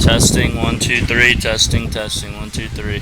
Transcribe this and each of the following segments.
Testing 1 2 3. Testing 1 2 3.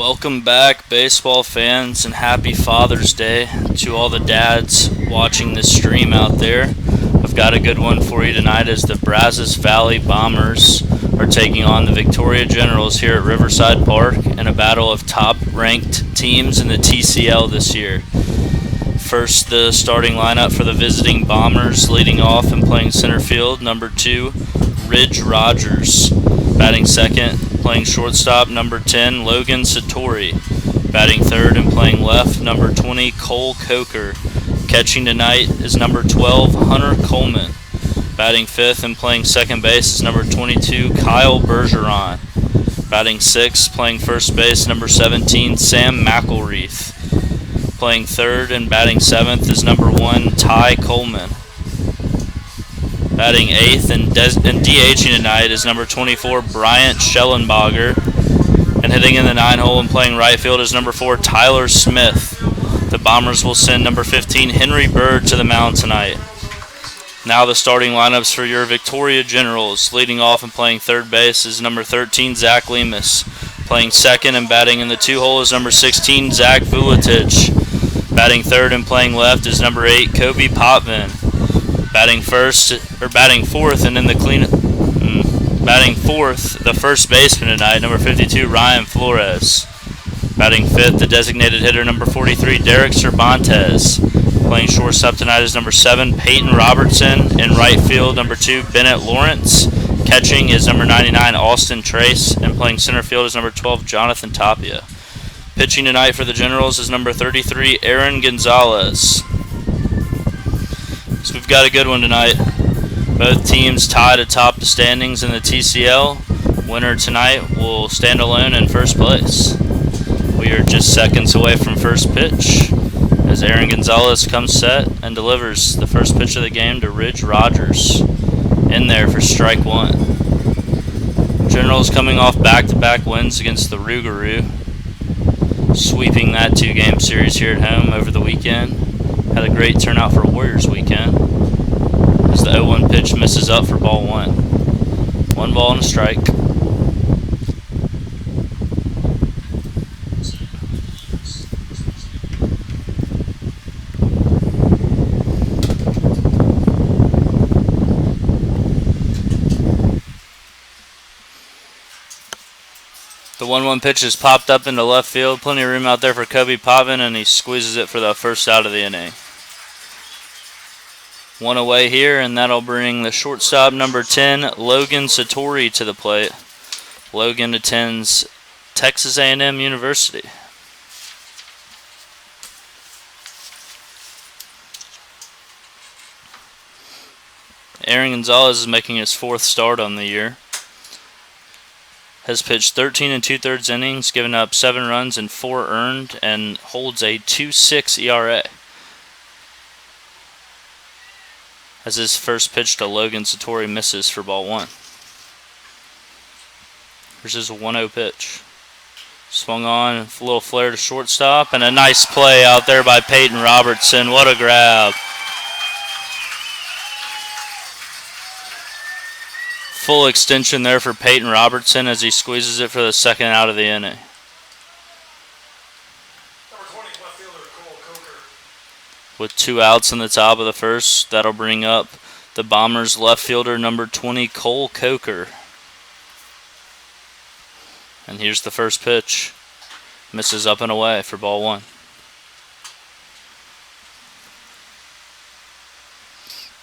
Welcome back, baseball fans, and happy Father's Day to all the dads watching this stream out there. I've got a good one for you tonight as the Brazos Valley Bombers are taking on the Victoria Generals here at Riverside Park in a battle of top-ranked teams in the TCL this year. First, the starting lineup for the visiting Bombers, leading off and playing center field, number 2, Ridge Rogers. Batting second, playing shortstop, number 10, Logan Satori. Batting third and playing left, number 20, Cole Coker. Catching tonight is number 12, Hunter Coleman. Batting fifth and playing second base is number 22, Kyle Bergeron. Batting sixth, playing first base, number 17, Sam McElreath. Playing third and batting seventh is number 1, Ty Coleman. Batting eighth and DHing tonight is number 24, Bryant Schellenbacher. And hitting in the 9-hole and playing right field is number 4, Tyler Smith. The Bombers will send number 15, Henry Bird, to the mound tonight. Now the starting lineups for your Victoria Generals. Leading off and playing third base is number 13, Zach Lemus. Playing second and batting in the 2-hole is number 16, Zach Vuletich. Batting third and playing left is number 8, Kobe Potvin. Batting fourth, and in the batting fourth, the first baseman tonight, number 52, Ryan Flores. Batting fifth, the designated hitter, number 43, Derek Cervantes. Playing shortstop tonight is number 7, Peyton Robertson. In right field, number 2, Bennett Lawrence. Catching is number 99, Austin Trace. And playing center field is number 12, Jonathan Tapia. Pitching tonight for the Generals is number 33, Aaron Gonzalez. So we've got a good one tonight. Both teams tied atop the standings in the TCL. Winner tonight will stand alone in first place. We are just seconds away from first pitch as Aaron Gonzalez comes set and delivers the first pitch of the game to Ridge Rogers. In there for strike one. Generals coming off back-to-back wins against the Rougarou, sweeping that 2-game series here at home over the weekend. Had a great turnout for Warriors weekend as the 0-1 pitch misses up for ball 1. 1 ball and a strike. The 1-1 pitch is popped up into left field. Plenty of room out there for Kobe Potvin, and he squeezes it for the first out of the inning. 1 away here, and that'll bring the shortstop, number 10, Logan Satori, to the plate. Logan attends Texas A&M University. Aaron Gonzalez is making his 4th start on the year. Has pitched 13 2/3 innings, given up 7 runs and 4 earned, and holds a 2.6 ERA. As his first pitch to Logan Satori misses for ball 1. Here's his 1-0 pitch. Swung on, a little flare to shortstop, and a nice play out there by Peyton Robertson. What a grab. Full extension there for Peyton Robertson as he squeezes it for the second out of the inning. With 2 outs in the top of the first, that'll bring up the Bombers' left fielder, number 20, Cole Coker. And here's the first pitch. Misses up and away for ball 1.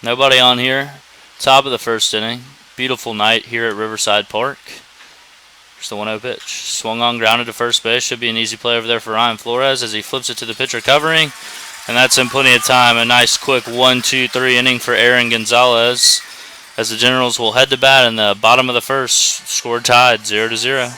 Nobody on here. Top of the first inning. Beautiful night here at Riverside Park. Here's the 1-0 pitch. Swung on, grounded to first base. Should be an easy play over there for Ryan Flores as he flips it to the pitcher covering. And that's in plenty of time. A nice quick 1-2-3 inning for Aaron Gonzalez as the Generals will head to bat in the bottom of the first. Score tied 0-0.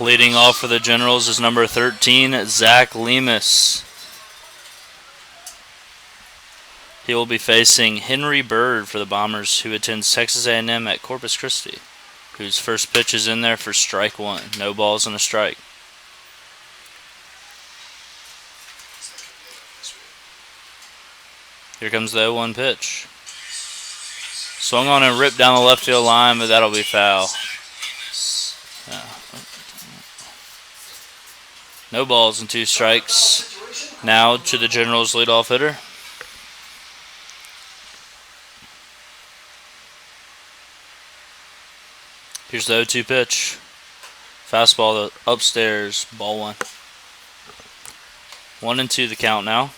Leading off for the Generals is number 13, Zach Lemus. He will be facing Henry Bird for the Bombers, who attends Texas A&M at Corpus Christi, whose first pitch is in there for strike one. No balls and a strike. Here comes the 0-1 pitch. Swung on and ripped down the left field line, but that'll be foul. No balls and 2 strikes. Now to the Generals' leadoff hitter. Here's the 0-2 pitch. Fastball upstairs, ball 1. 1-2 the count now.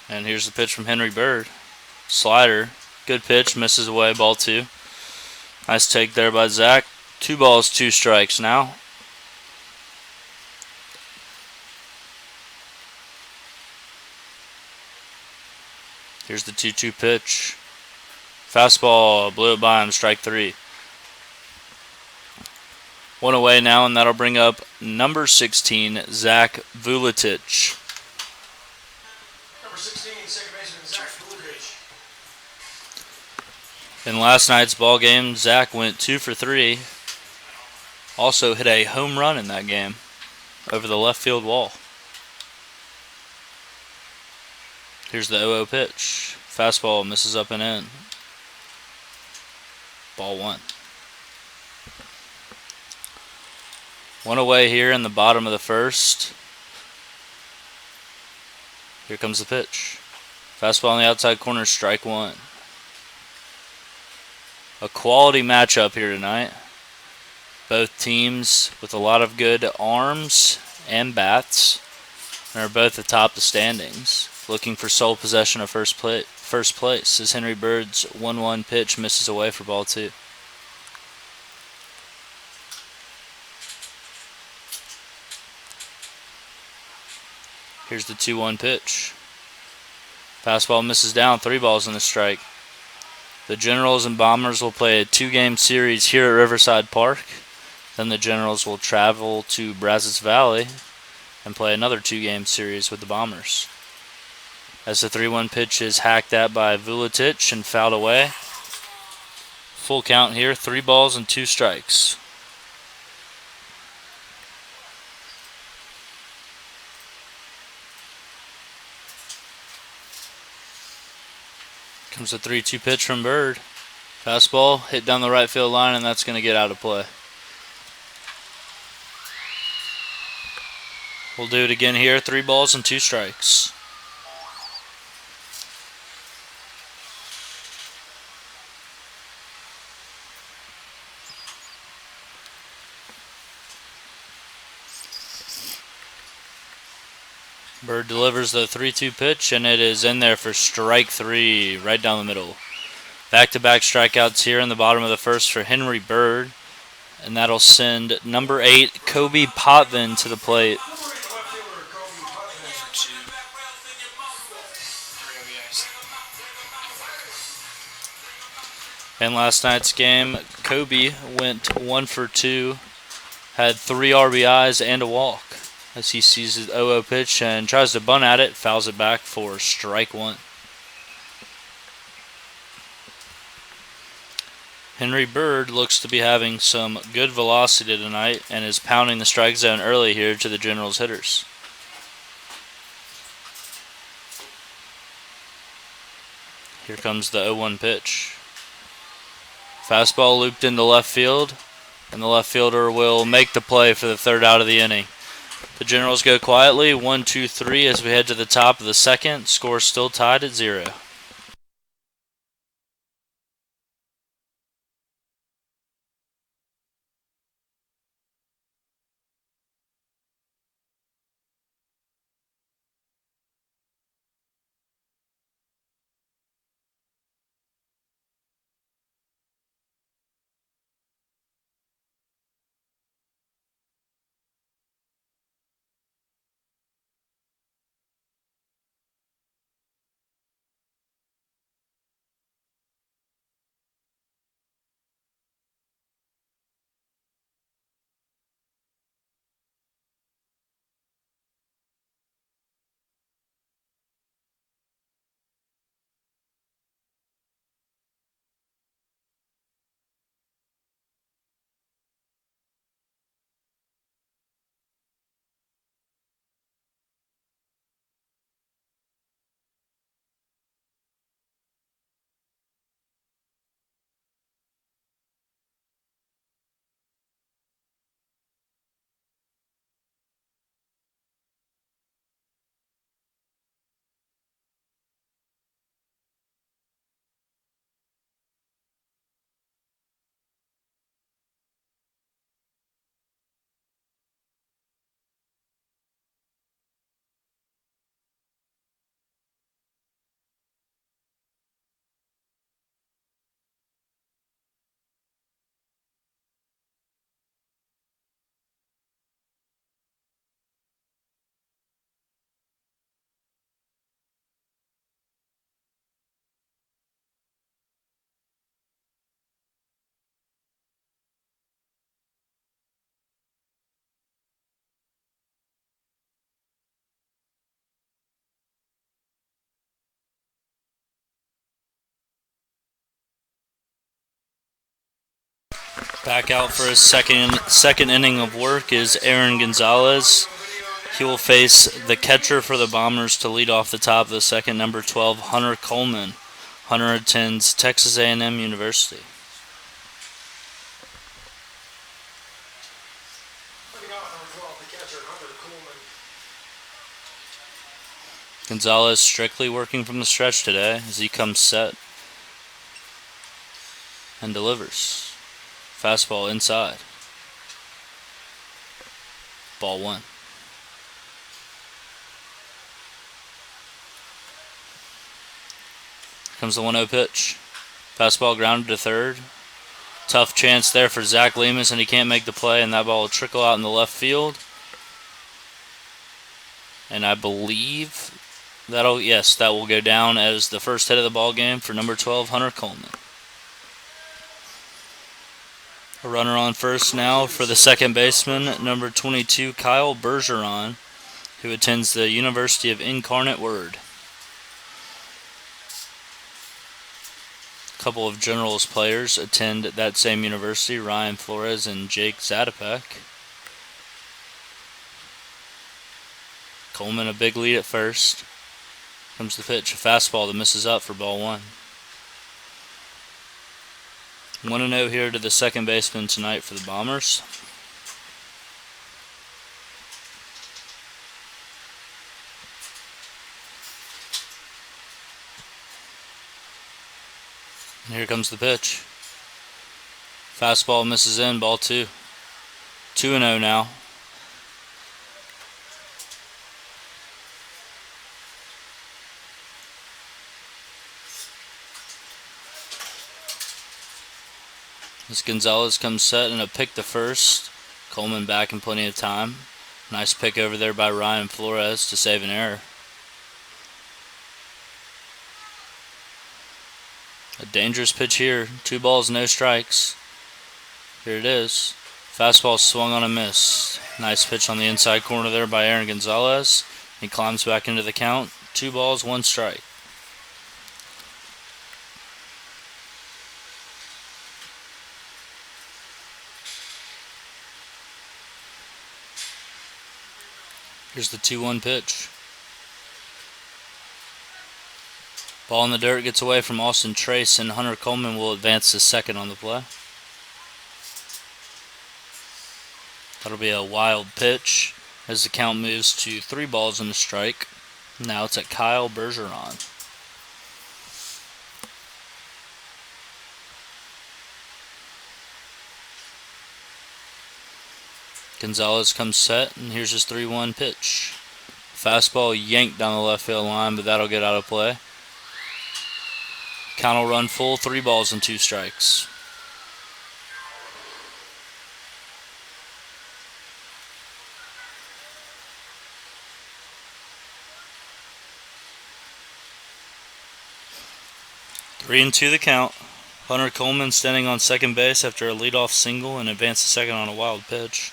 And here's the pitch from Henry Bird. Slider. Good pitch. Misses away. Ball 2. Nice take there by Zach. 2 balls, 2 strikes now. Here's the 2-2 pitch. Fastball. Blew it by him. Strike 3. 1 away now, and that'll bring up number 16, Zach Vuletich. In last night's ball game, Zach went 2 for 3. Also hit a home run in that game over the left field wall. Here's the 0-0 pitch. Fastball misses up and in. Ball 1. 1 away here in the bottom of the first. Here comes the pitch. Fastball on the outside corner, strike 1. A quality matchup here tonight. Both teams with a lot of good arms and bats, and are both atop the standings. Looking for sole possession of first place as Henry Bird's 1-1 pitch misses away for ball 2. Here's the 2-1 pitch. Fastball misses down, 3 balls and a strike. The Generals and Bombers will play a 2-game series here at Riverside Park. Then the Generals will travel to Brazos Valley and play another 2-game series with the Bombers. As the 3-1 pitch is hacked at by Vuletich and fouled away. Full count here, 3 balls and 2 strikes. Comes the 3-2 pitch from Bird. Fastball hit down the right field line, and that's going to get out of play. We'll do it again here. 3 balls and 2 strikes. Bird delivers the 3-2 pitch, and it is in there for strike 3, right down the middle. Back-to-back strikeouts here in the bottom of the first for Henry Bird, and that'll send number 8, Kobe Potvin, to the plate. In last night's game, Kobe went 1 for 2, had 3 RBIs and a walk, as he sees his 0-0 pitch and tries to bunt at it, fouls it back for strike 1. Henry Bird looks to be having some good velocity tonight and is pounding the strike zone early here to the Generals hitters. Here comes the 0-1 pitch. Fastball looped into left field, and the left fielder will make the play for the 3rd out of the inning. The Generals go quietly, 1-2-3 as we head to the top of the second. Score still tied at 0. Back out for his second inning of work is Aaron Gonzalez. He will face the catcher for the Bombers to lead off the top of the second, number 12, Hunter Coleman. Hunter attends Texas A&M University. Gonzalez strictly working from the stretch today as he comes set and delivers. Fastball inside. Ball one. Comes the 1-0 pitch. Fastball grounded to third. Tough chance there for Zach Lemus, and he can't make the play, and that ball will trickle out in the left field. And I believe that will go down as the first hit of the ball game for number 12, Hunter Coleman. A runner on first now for the second baseman, number 22, Kyle Bergeron, who attends the University of Incarnate Word. A couple of Generals players attend that same university, Ryan Flores and Jake Zadapek. Coleman a big lead at first. Comes the pitch, a fastball that misses up for ball one. 1-0 here to the second baseman tonight for the Bombers. And here comes the pitch. Fastball misses in, ball two. 2-0 now. As Gonzalez comes set and a pick to first. Coleman back in plenty of time. Nice pick over there by Ryan Flores to save an error. A dangerous pitch here. 2 balls, no strikes. Here it is. Fastball swung on a miss. Nice pitch on the inside corner there by Aaron Gonzalez. He climbs back into the count. 2 balls, 1 strike. Here's the 2-1 pitch. Ball in the dirt, gets away from Austin Trace, and Hunter Coleman will advance to second on the play. That'll be a wild pitch as the count moves to 3 balls and a strike. Now it's at Kyle Bergeron. Gonzalez comes set, and here's his 3-1 pitch. Fastball yanked down the left field line, but that'll get out of play. Count will run full, 3 balls and 2 strikes. Three and 2 the count. Hunter Coleman standing on second base after a leadoff single and advanced to second on a wild pitch.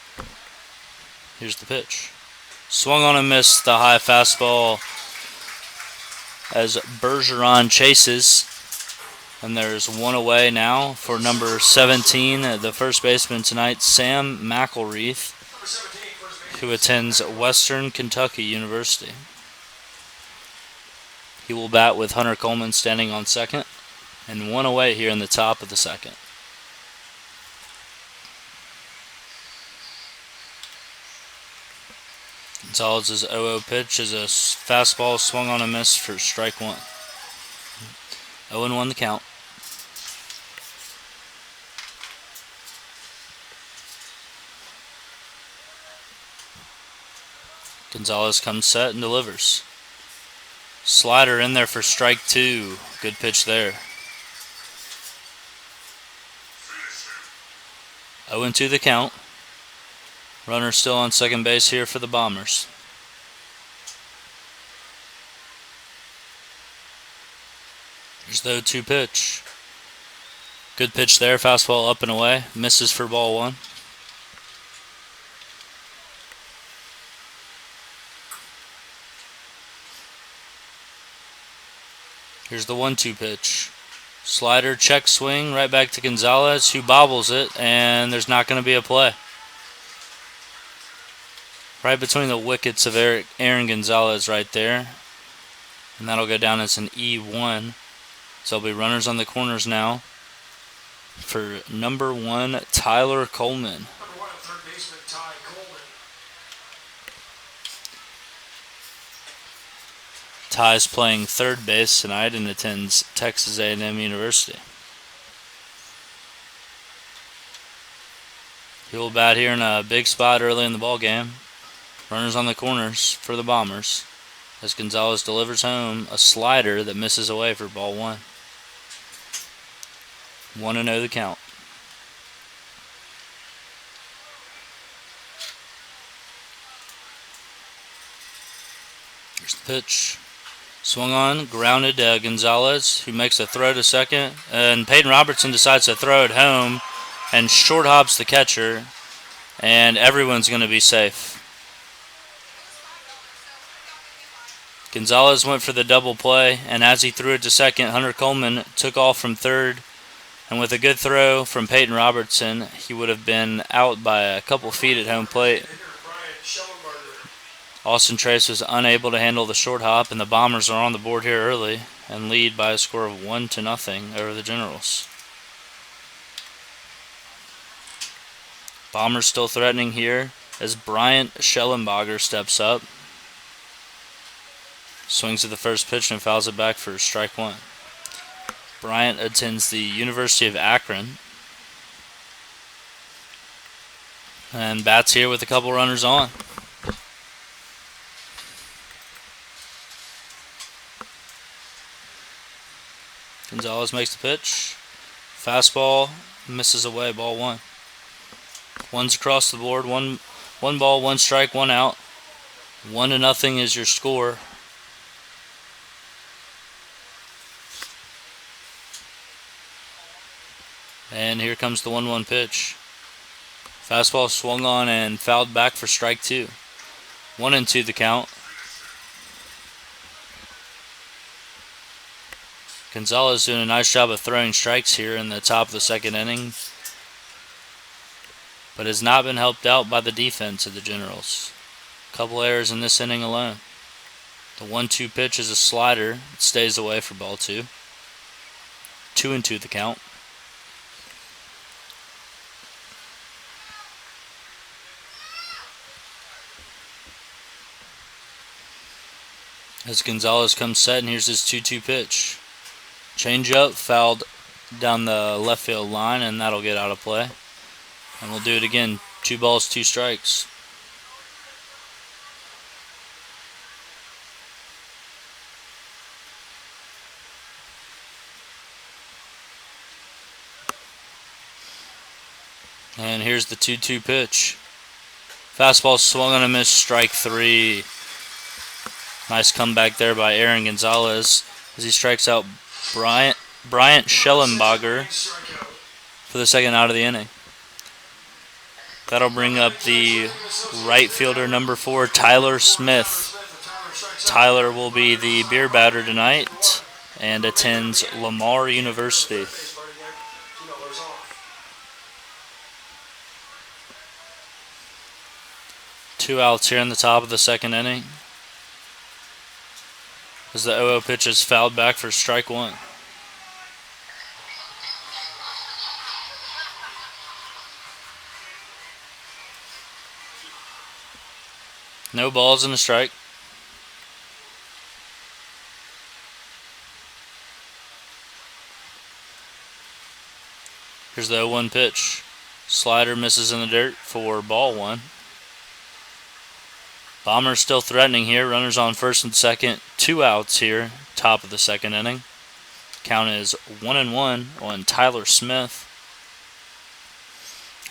Here's the pitch. Swung on and missed the high fastball as Bergeron chases. And there's 1 away now for number 17, the first baseman tonight, Sam McElreath, who attends Western Kentucky University. He will bat with Hunter Coleman standing on second, and 1 away here in the top of the second. Gonzalez's 0-0 pitch is a fastball swung on a miss for strike 1. 0-1 the count. Gonzalez comes set and delivers. Slider in there for strike 2. Good pitch there. 0-2 the count. Runner still on second base here for the Bombers. Here's the 0-2 pitch. Good pitch there. Fastball up and away. Misses for ball 1. Here's the 1-2 pitch. Slider, check swing, right back to Gonzalez, who bobbles it, and there's not going to be a play. Right between the wickets of Aaron Gonzalez right there. And that'll go down as an E1. So there'll be runners on the corners now for number 1, Tyler Coleman. Number 1, third baseman, Ty Coleman. Ty's playing third base tonight and attends Texas A&M University. He'll bat here in a big spot early in the ball game. Runners on the corners for the Bombers as Gonzalez delivers home a slider that misses away for ball 1. 1-0 the count. Here's the pitch. Swung on, grounded to Gonzalez, who makes a throw to second. And Peyton Robertson decides to throw it home and short hops the catcher. And everyone's going to be safe. Gonzalez went for the double play, and as he threw it to second, Hunter Coleman took off from third. And with a good throw from Peyton Robertson, he would have been out by a couple feet at home plate. Austin Trace was unable to handle the short hop, and the Bombers are on the board here early and lead by a score of 1-0 over the Generals. Bombers still threatening here as Bryant Schellenbacher steps up. Swings at the first pitch and fouls it back for strike 1. Bryant attends the University of Akron and bats here with a couple runners on. Gonzalez makes the pitch. Fastball misses away, ball 1. One's across the board. One ball, 1 strike, 1 out. 1-0 is your score. And here comes the 1-1 pitch. Fastball swung on and fouled back for strike 2. 1-2 the count. Gonzalez doing a nice job of throwing strikes here in the top of the second inning, but has not been helped out by the defense of the Generals. A couple errors in this inning alone. The 1-2 pitch is a slider. It stays away for ball 2. 2-2 the count. As Gonzalez comes set, and here's his 2-2 pitch. Change up, fouled down the left field line, and that'll get out of play. And we'll do it again. 2 balls, 2 strikes. And here's the 2-2 pitch. Fastball swung on a miss, strike 3. Nice comeback there by Aaron Gonzalez as he strikes out Bryant Schellenbacher for the second out of the inning. That'll bring up the right fielder, number 4, Tyler Smith. Tyler will be the beer batter tonight and attends Lamar University. 2 outs here in the top of the second inning as the 0-0 pitch is fouled back for strike 1. No balls and a strike. Here's the 0-1 pitch. Slider misses in the dirt for ball 1. Bombers still threatening here. Runners on first and second. 2 outs here, top of the second inning. Count is 1-1 on Tyler Smith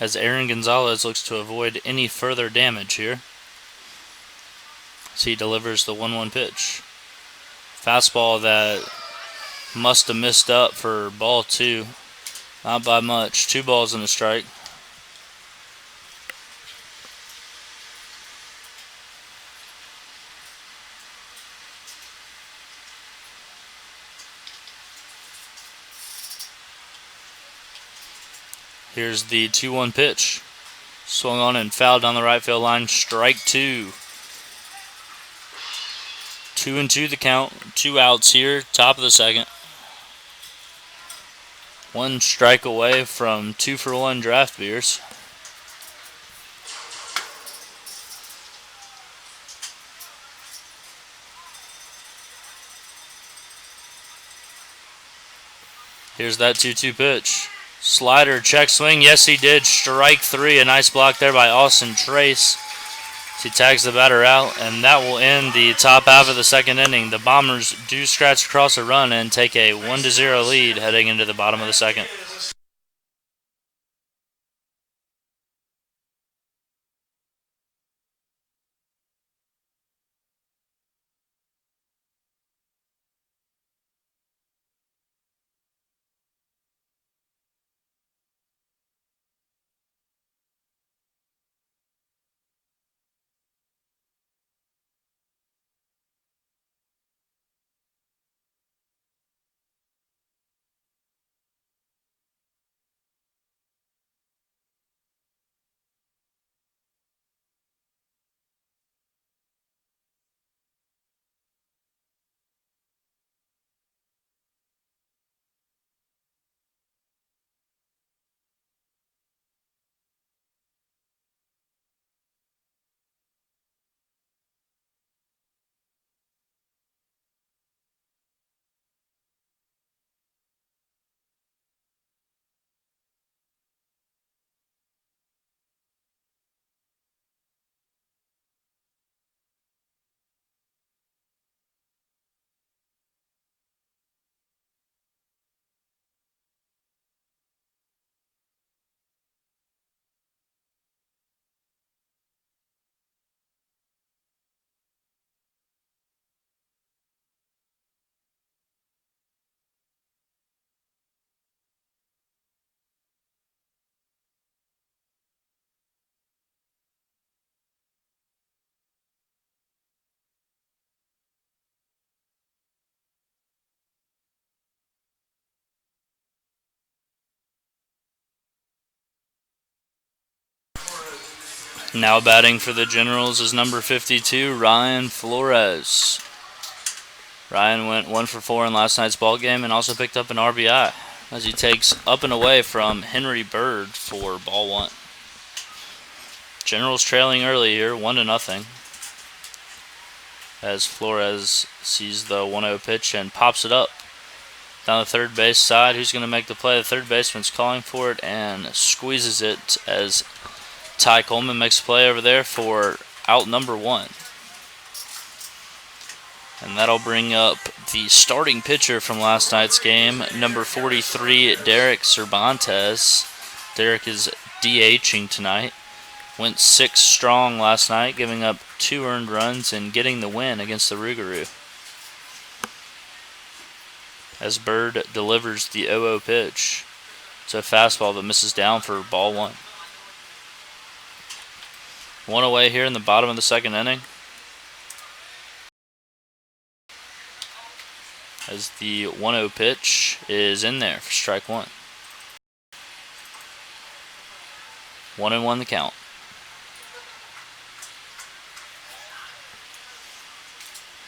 as Aaron Gonzalez looks to avoid any further damage here as he delivers the 1-1 pitch. Fastball that must have missed up for ball 2. Not by much. 2 balls and a strike. Here's the 2-1 pitch. Swung on and fouled down the right field line. Strike 2. 2-2 the count. 2 outs here. Top of the second. 1 strike away from 2-for-1 draft beers. Here's that 2-2 pitch. Slider, check swing. Yes, he did. Strike 3. A nice block there by Austin Trace. He tags the batter out, and that will end the top half of the second inning. The Bombers do scratch across a run and take a 1-0 lead heading into the bottom of the second. Now batting for the Generals is number 52, Ryan Flores. Ryan went 1-for-4 in last night's ball game and also picked up an RBI as he takes up and away from Henry Bird for ball 1. Generals trailing early here, 1-0. As Flores sees the 1-0 pitch and pops it up down the third base side. Who's going to make the play? The third baseman's calling for it and squeezes it as Ty Coleman makes a play over there for out number 1. And that'll bring up the starting pitcher from last night's game, number 43, Derek Cervantes. Derek is DHing tonight. Went 6 strong last night, giving up 2 earned runs and getting the win against the Rougarou. As Bird delivers the 0-0 pitch. It's a fastball that misses down for ball 1. 1 away here in the bottom of the second inning. As the 1-0 pitch is in there for strike 1. 1-1 the count.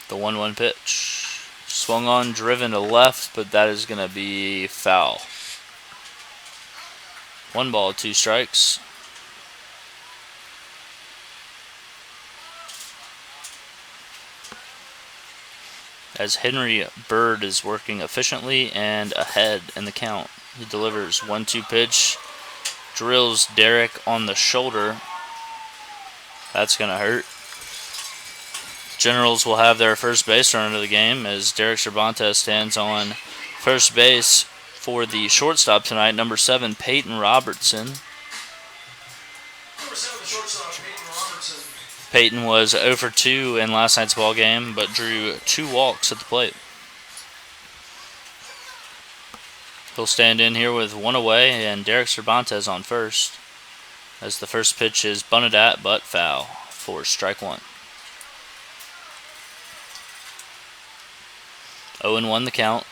The 1-1 pitch. Swung on, driven to left, but that is going to be foul. 1 ball, 2 strikes. As Henry Bird is working efficiently and ahead in the count. He delivers 1-2 pitch, drills Derek on the shoulder. That's going to hurt. Generals will have their first base runner of the game as Derek Cervantes stands on first base for the shortstop tonight, number 7, Peyton Robertson. Number 7, the shortstop, Peyton Robertson. Peyton was 0 for 2 in last night's ball game, but drew 2 walks at the plate. He'll stand in here with 1 away and Derek Cervantes on first, as the first pitch is bunted at but foul for strike 1. 0-1 the count.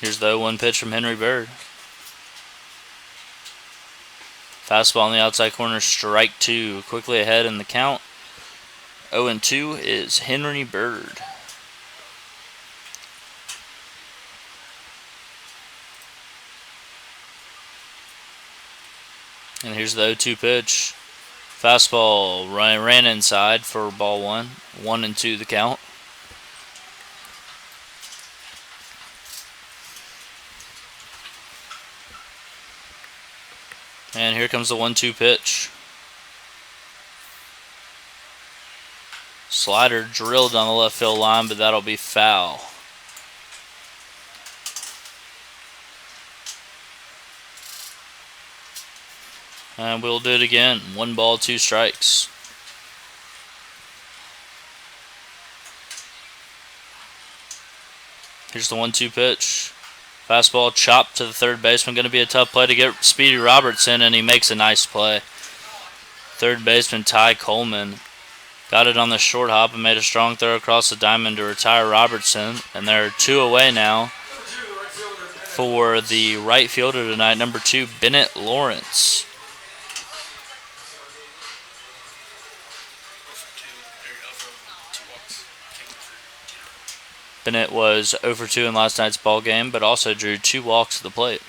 Here's the 0-1 pitch from Henry Bird. Fastball on the outside corner, strike two. Quickly ahead in the count. 0-2 is Henry Bird. And here's the 0-2 pitch. Fastball ran inside for ball one. 1-2 the count. And here comes the 1-2 pitch. Slider drilled on the left field line, but that'll be foul. And we'll do it again. 1 ball, 2 strikes. Here's the 1-2 pitch. Fastball chopped to the third baseman. Going to be a tough play to get Speedy Robertson, and he makes a nice play. Third baseman Ty Coleman got it on the short hop and made a strong throw across the diamond to retire Robertson. And they're 2 away now for the right fielder tonight, number 2, Bennett Lawrence. Bennett was 0 for 2 in last night's ball game, but also drew 2 walks to the plate.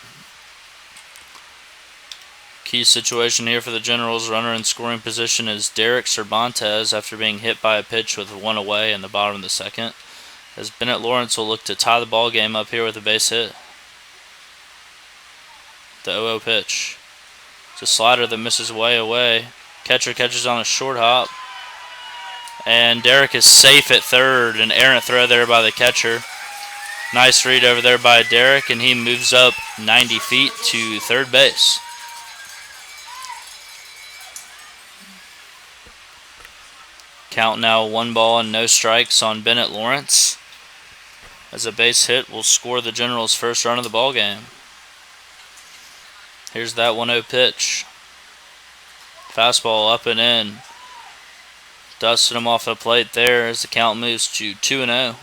Key situation here for the Generals. Runner in scoring position is Derek Cervantes after being hit by a pitch with 1 away in the bottom of the second, as Bennett Lawrence will look to tie the ball game up here with a base hit. The 0-0 pitch. It's a slider that misses way away. Catcher catches on a short hop. And Derek is safe at third. An errant throw there by the catcher. Nice read over there by Derek, and he moves up 90 feet to third base. Count now 1 ball and no strikes on Bennett Lawrence, as a base hit will score the Generals' first run of the ball game. Here's that 1-0 pitch. Fastball up and in. Dusted him off the plate there as the count moves to 2-0.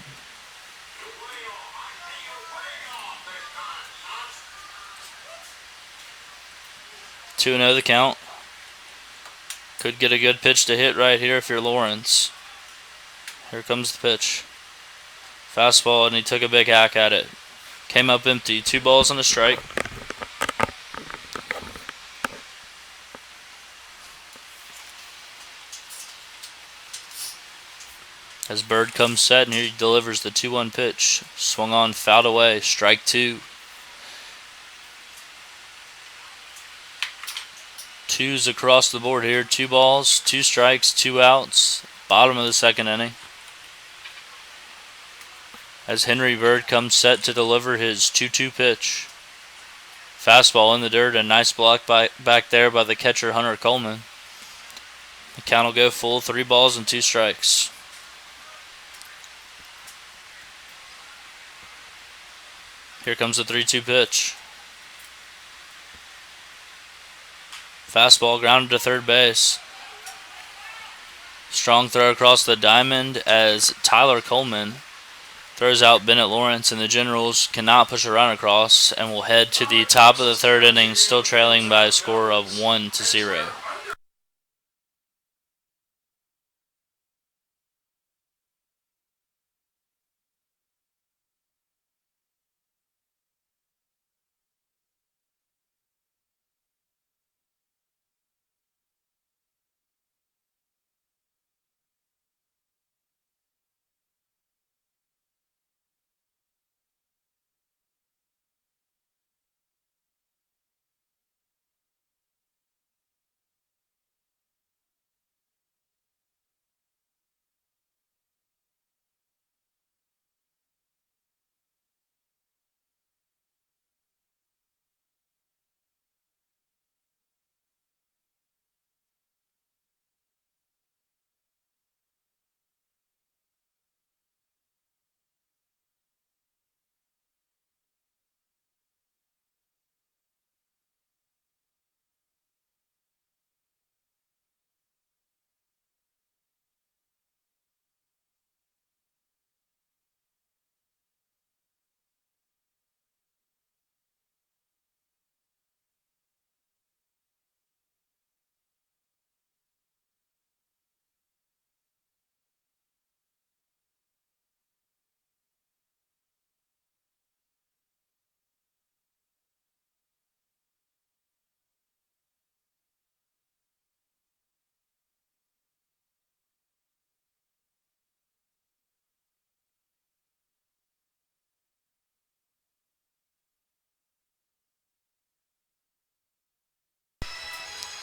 The count. Could get a good pitch to hit right here if you're Lawrence. Here comes the pitch. Fastball, and he took a big hack at it. Came up empty. 2 balls and a strike. As Bird comes set, and here he delivers the 2-1 pitch. Swung on, fouled away, strike 2. 2s across the board here. 2 balls, 2 strikes, 2 outs. Bottom of the second inning. As Henry Bird comes set to deliver his 2-2 pitch. Fastball in the dirt, a nice block back there by the catcher Hunter Coleman. The count will go full, 3 balls and 2 strikes. Here comes the 3-2 pitch. Fastball grounded to third base. Strong throw across the diamond as Tyler Coleman throws out Bennett Lawrence, and the Generals cannot push a run across and will head to the top of the third inning, still trailing by a score of 1-0.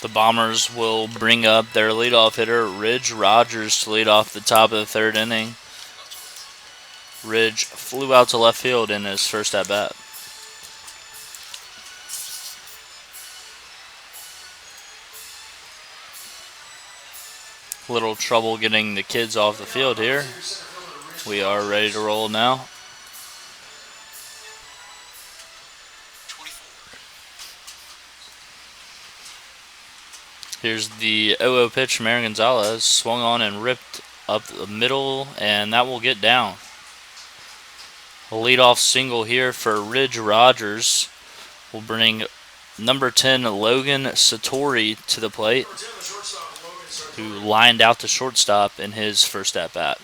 The Bombers will bring up their leadoff hitter, Ridge Rogers, to lead off the top of the third inning. Ridge flew out to left field in his first at bat. Little trouble getting the kids off the field here. We are ready to roll now. Here's the 0-0 pitch from Aaron Gonzalez. Swung on and ripped up the middle, and that will get down. A leadoff single here for Ridge Rogers will bring number 10 Logan Satori to the plate, who lined out to shortstop in his first at bat.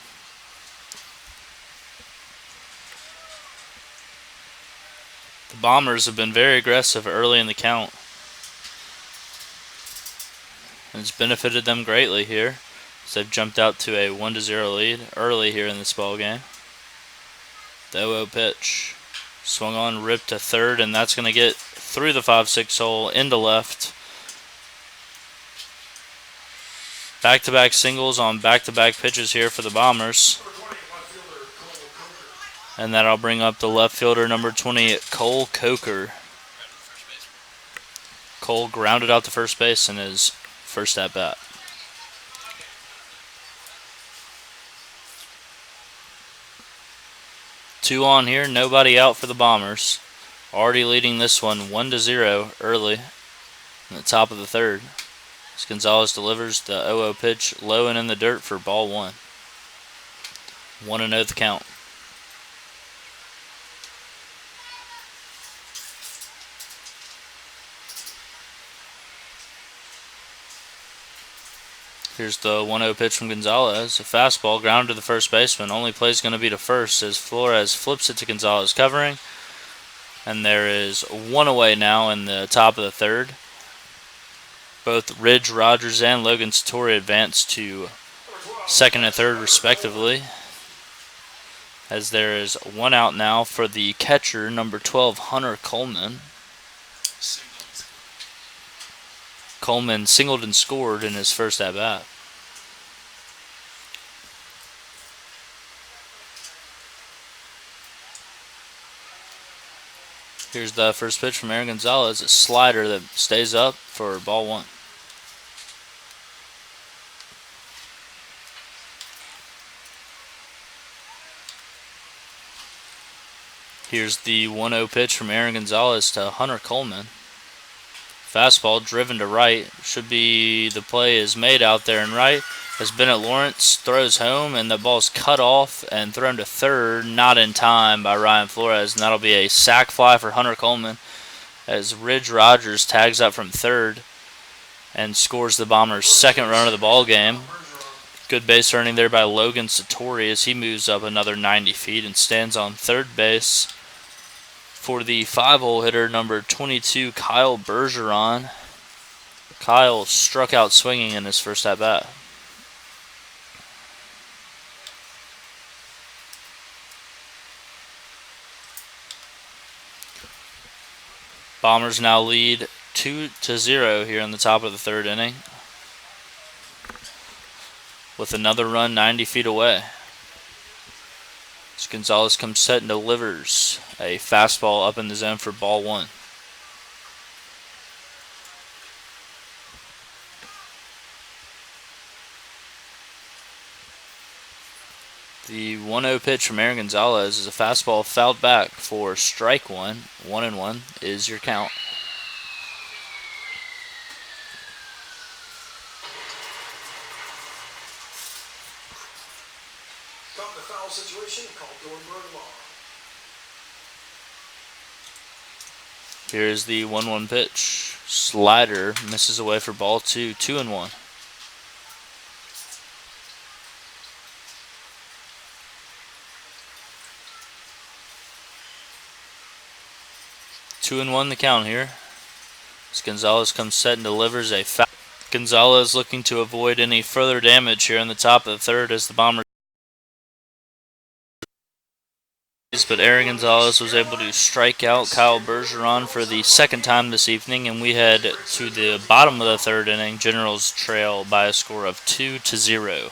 The Bombers have been very aggressive early in the count. And it's benefited them greatly here, as they've jumped out to a 1-0 lead early here in this ball game. The 0-0 pitch. Swung on, ripped to third, and that's going to get through the 5-6 hole into left. Back-to-back singles on back-to-back pitches here for the Bombers. And that'll bring up the left fielder, number 20, Cole Coker. Cole grounded out to first base in his first at bat. Two on here, nobody out for the Bombers. Already leading this one 1-0 early in the top of the third. As Gonzalez delivers the 0-0 pitch low and in the dirt for ball one. 1-0 the count. Here's the 1-0 pitch from Gonzalez. A fastball grounded to the first baseman. Only play is going to be to first as Flores flips it to Gonzalez covering. And there is one away now in the top of the third. Both Ridge Rogers and Logan Satori advance to second and third respectively. As there is one out now for the catcher, number 12, Hunter Coleman. Coleman singled and scored in his first at bat. Here's the first pitch from Aaron Gonzalez, a slider that stays up for ball one. Here's the 1-0 pitch from Aaron Gonzalez to Hunter Coleman. Fastball driven to right. Should be the play is made out there and right. As Bennett Lawrence throws home, and the ball's cut off and thrown to third, not in time by Ryan Flores. And that'll be a sac fly for Hunter Coleman as Ridge Rogers tags up from third and scores the Bombers' second run of the ball game. Good base earning there by Logan Satori as he moves up another 90 feet and stands on third base for the 5-hole hitter, number 22, Kyle Bergeron. Kyle struck out swinging in his first at-bat. Bombers now lead 2-0 here in the top of the third inning, with another run 90 feet away. As Gonzalez comes set and delivers a fastball up in the zone for ball one. The 1-0 pitch from Aaron Gonzalez is a fastball fouled back for strike one. 1-1 is your count. Caught in a foul situation, called Dornberg law. Here's the 1-1 pitch. Slider misses away for ball two. 2-1. Two and one the count here. As Gonzalez comes set and delivers a foul. Gonzalez looking to avoid any further damage here in the top of the third as the Bombers but Aaron Gonzalez was able to strike out Kyle Bergeron for the second time this evening, and we head to the bottom of the third inning. Generals trail by a score of 2-0.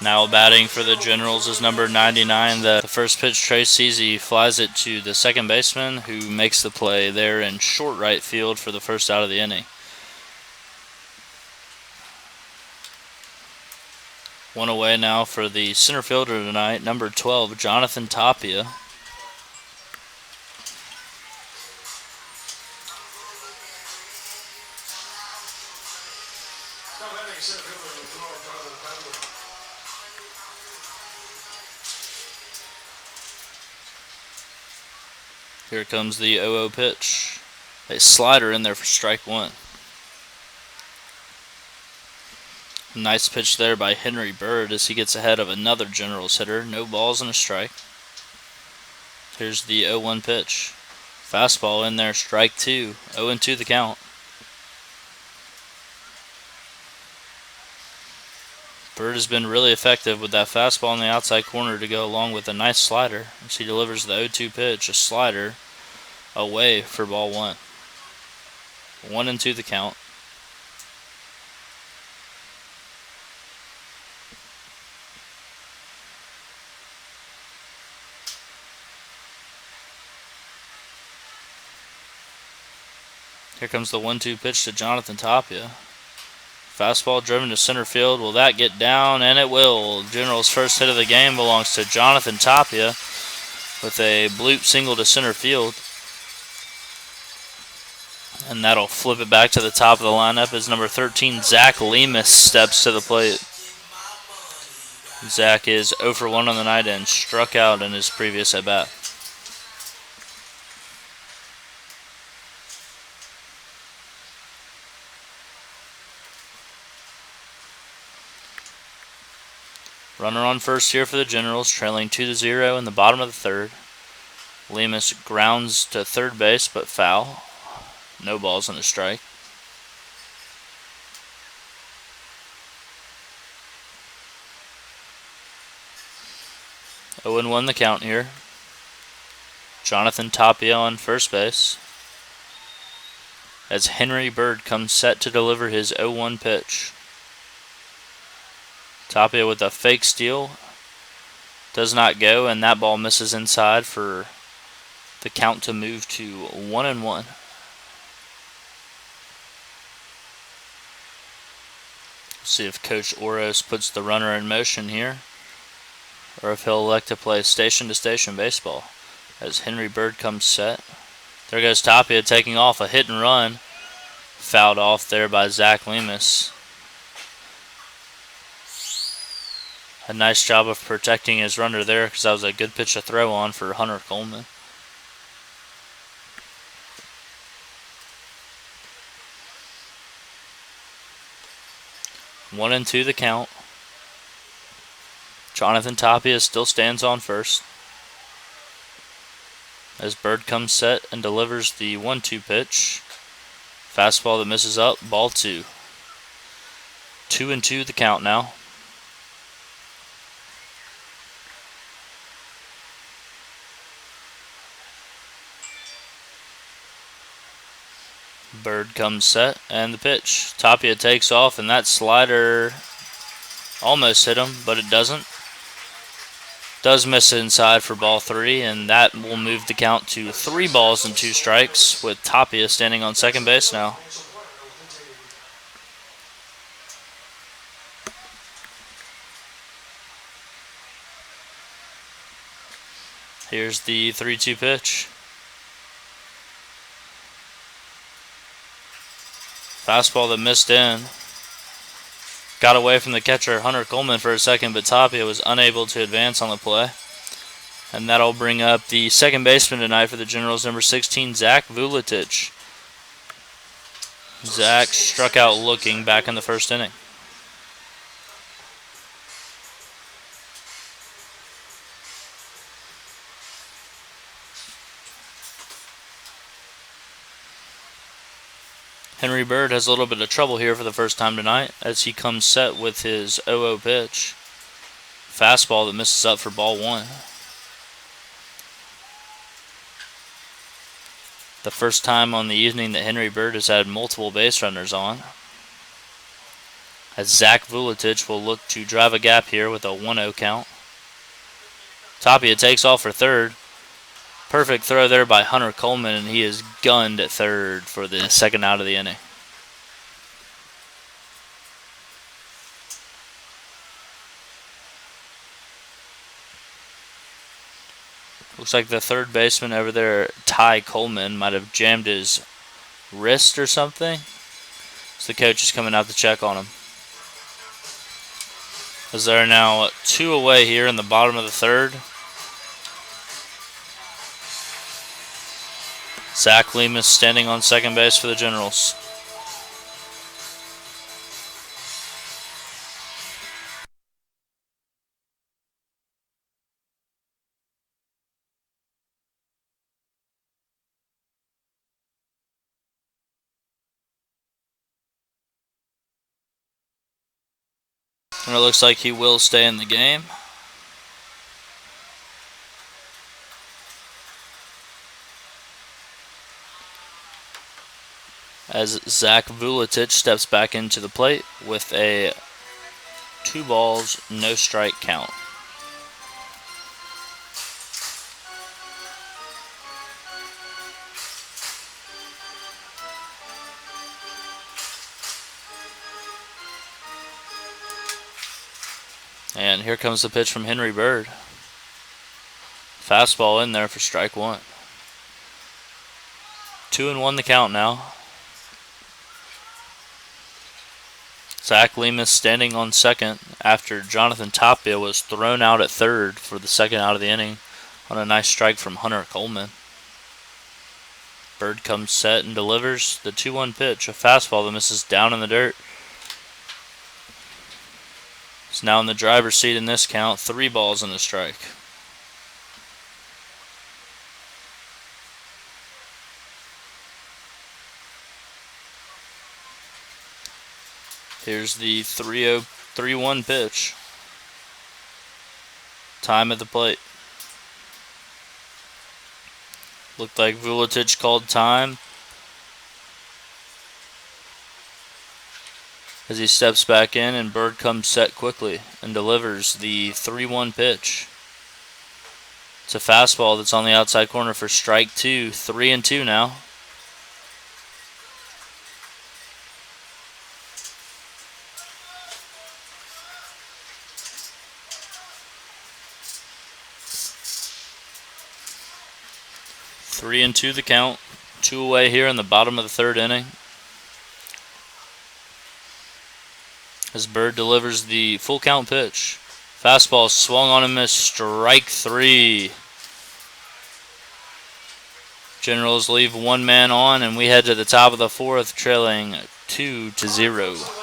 Now batting for the Generals is number 99. The first pitch, Trey Ceasy flies it to the second baseman, who makes the play there in short right field for the first out of the inning. One away now for the center fielder tonight, number 12, Jonathan Tapia. Here comes the 0-0 pitch. A slider in there for strike one. Nice pitch there by Henry Bird as he gets ahead of another Generals hitter. No balls and a strike. Here's the 0-1 pitch. Fastball in there, strike two. 0-2 the count. Bird has been really effective with that fastball on the outside corner to go along with a nice slider as he delivers the 0-2 pitch, a slider, away for ball one. 1-2 the count. Here comes the 1-2 pitch to Jonathan Tapia. Fastball driven to center field. Will that get down? And it will. General's first hit of the game belongs to Jonathan Tapia with a bloop single to center field. And that'll flip it back to the top of the lineup as number 13, Zach Lemus, steps to the plate. Zach is 0 for 1 on the night and struck out in his previous at-bat. Runner on first here for the Generals, trailing 2-0 in the bottom of the third. Lemus grounds to third base, but foul. No balls and a strike. Oh and 1 the count here. Jonathan Tapia on first base as Henry Bird comes set to deliver his 0-1 pitch. Tapia with a fake steal. Does not go, and that ball misses inside for the count to move to 1-1. See if Coach Oros puts the runner in motion here, or if he'll elect to play station-to-station baseball as Henry Bird comes set. There goes Tapia taking off a hit and run. Fouled off there by Zach Lemus. A nice job of protecting his runner there because that was a good pitch to throw on for Hunter Coleman. One and two the count. Jonathan Tapia still stands on first as Bird comes set and delivers the 1-2 pitch. Fastball that misses up, ball two. 2-2 the count now. Bird comes set, and the pitch. Tapia takes off, and that slider almost hit him, but it doesn't. Does miss inside for ball 3, and that will move the count to 3 balls and 2 strikes, with Tapia standing on second base now. Here's the 3-2 pitch. Fastball that missed in. Got away from the catcher, Hunter Coleman, for a second, but Tapia was unable to advance on the play. And that'll bring up the second baseman tonight for the Generals, number 16, Zach Vuletic. Zach struck out looking back in the first inning. Henry Bird has a little bit of trouble here for the first time tonight as he comes set with his 0-0 pitch. Fastball that misses up for ball 1. The first time on the evening that Henry Bird has had multiple base runners on. As Zach Vuletic will look to drive a gap here with a 1-0 count. Tapia takes off for third. Perfect throw there by Hunter Coleman, and he is gunned at third for the second out of the inning. Looks like the third baseman over there, Ty Coleman, might have jammed his wrist or something. So the coach is coming out to check on him. As they're now 2 away here in the bottom of the third. Zach Lemus standing on second base for the Generals. And it looks like he will stay in the game. As Zach Vuletic steps back into the plate with a 2 balls, no strike count. And here comes the pitch from Henry Bird. Fastball in there for strike 1. 2-1 the count now. Zach Lemus standing on second after Jonathan Tapia was thrown out at third for the second out of the inning on a nice strike from Hunter Coleman. Bird comes set and delivers the 2-1 pitch, a fastball that misses down in the dirt. He's now in the driver's seat in this count, 3 balls and a strike. Here's the 3-1 pitch. Time at the plate. Looked like Vuletic called time as he steps back in, and Bird comes set quickly and delivers the 3-1 pitch. It's a fastball that's on the outside corner for strike 2. 3-2 now. Three and two the count. 2 away here in the bottom of the third inning. As Bird delivers the full count pitch. Fastball swung on and missed. Strike 3. Generals leave 1 man on, and we head to the top of the 4th, trailing 2-0.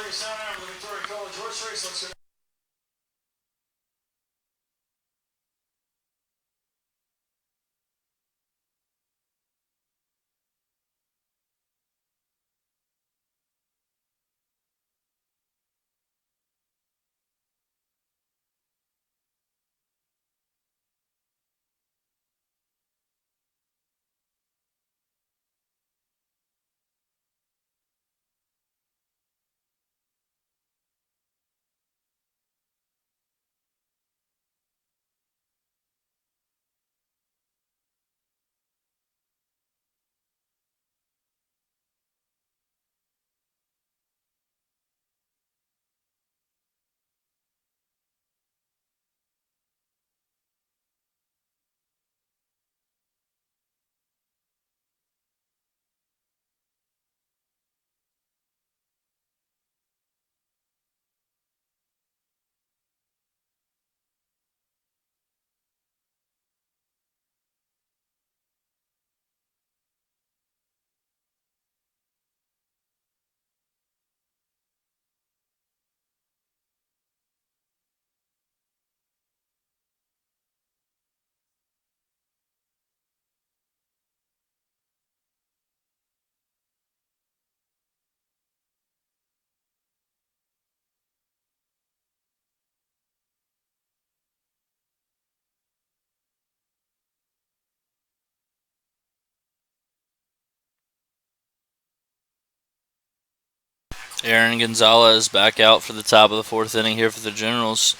Aaron Gonzalez back out for the top of the fourth inning here for the Generals.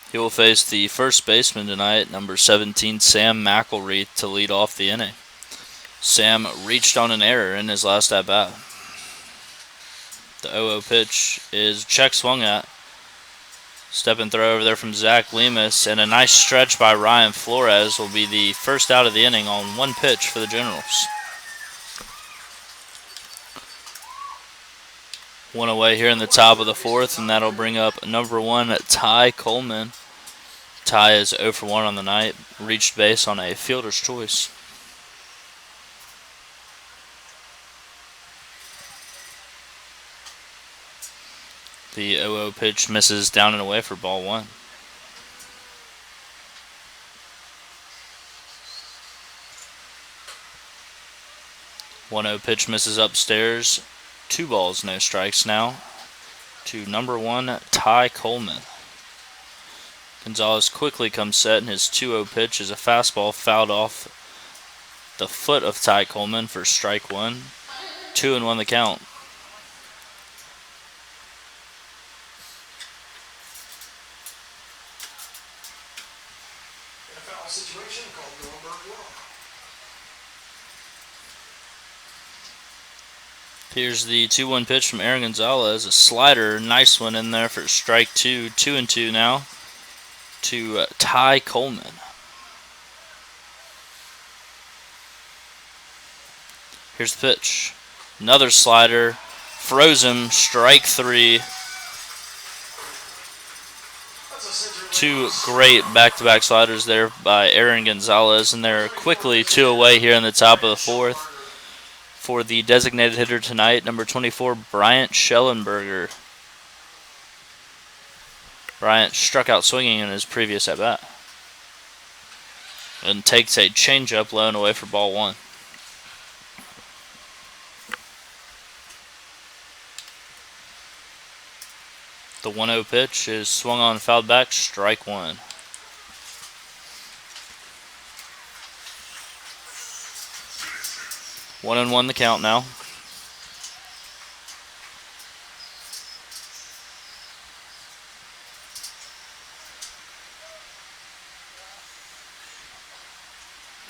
He will face the first baseman tonight, number 17, Sam McElreath, to lead off the inning. Sam reached on an error in his last at-bat. The 0-0 pitch is check swung at. Step and throw over there from Zach Lemus, and a nice stretch by Ryan Flores will be the first out of the inning on one pitch for the Generals. One away here in the top of the fourth, and that'll bring up number 1, Ty Coleman. Ty is 0 for 1 on the night, reached base on a fielder's choice. The 0-0 pitch misses down and away for ball 1. 1-0 pitch misses upstairs. 2 balls, no strikes now to number 1, Ty Coleman. Gonzalez quickly comes set, and his 2-0 pitch is a fastball fouled off the foot of Ty Coleman for strike 1. 2-1 the count. In a foul situation, called Nuremberg law. Here's the 2-1 pitch from Aaron Gonzalez. A slider, nice one in there for strike 2. 2-2 now to Ty Coleman. Here's the pitch. Another slider. Froze him. Strike 3. 2 great back-to-back sliders there by Aaron Gonzalez. And they're quickly 2 away here in the top of the fourth for the designated hitter tonight, number 24, Bryant Schellenberger. Bryant struck out swinging in his previous at-bat and takes a changeup low and away for ball 1. The 1-0 pitch is swung on, fouled back, strike 1. One and one the count now.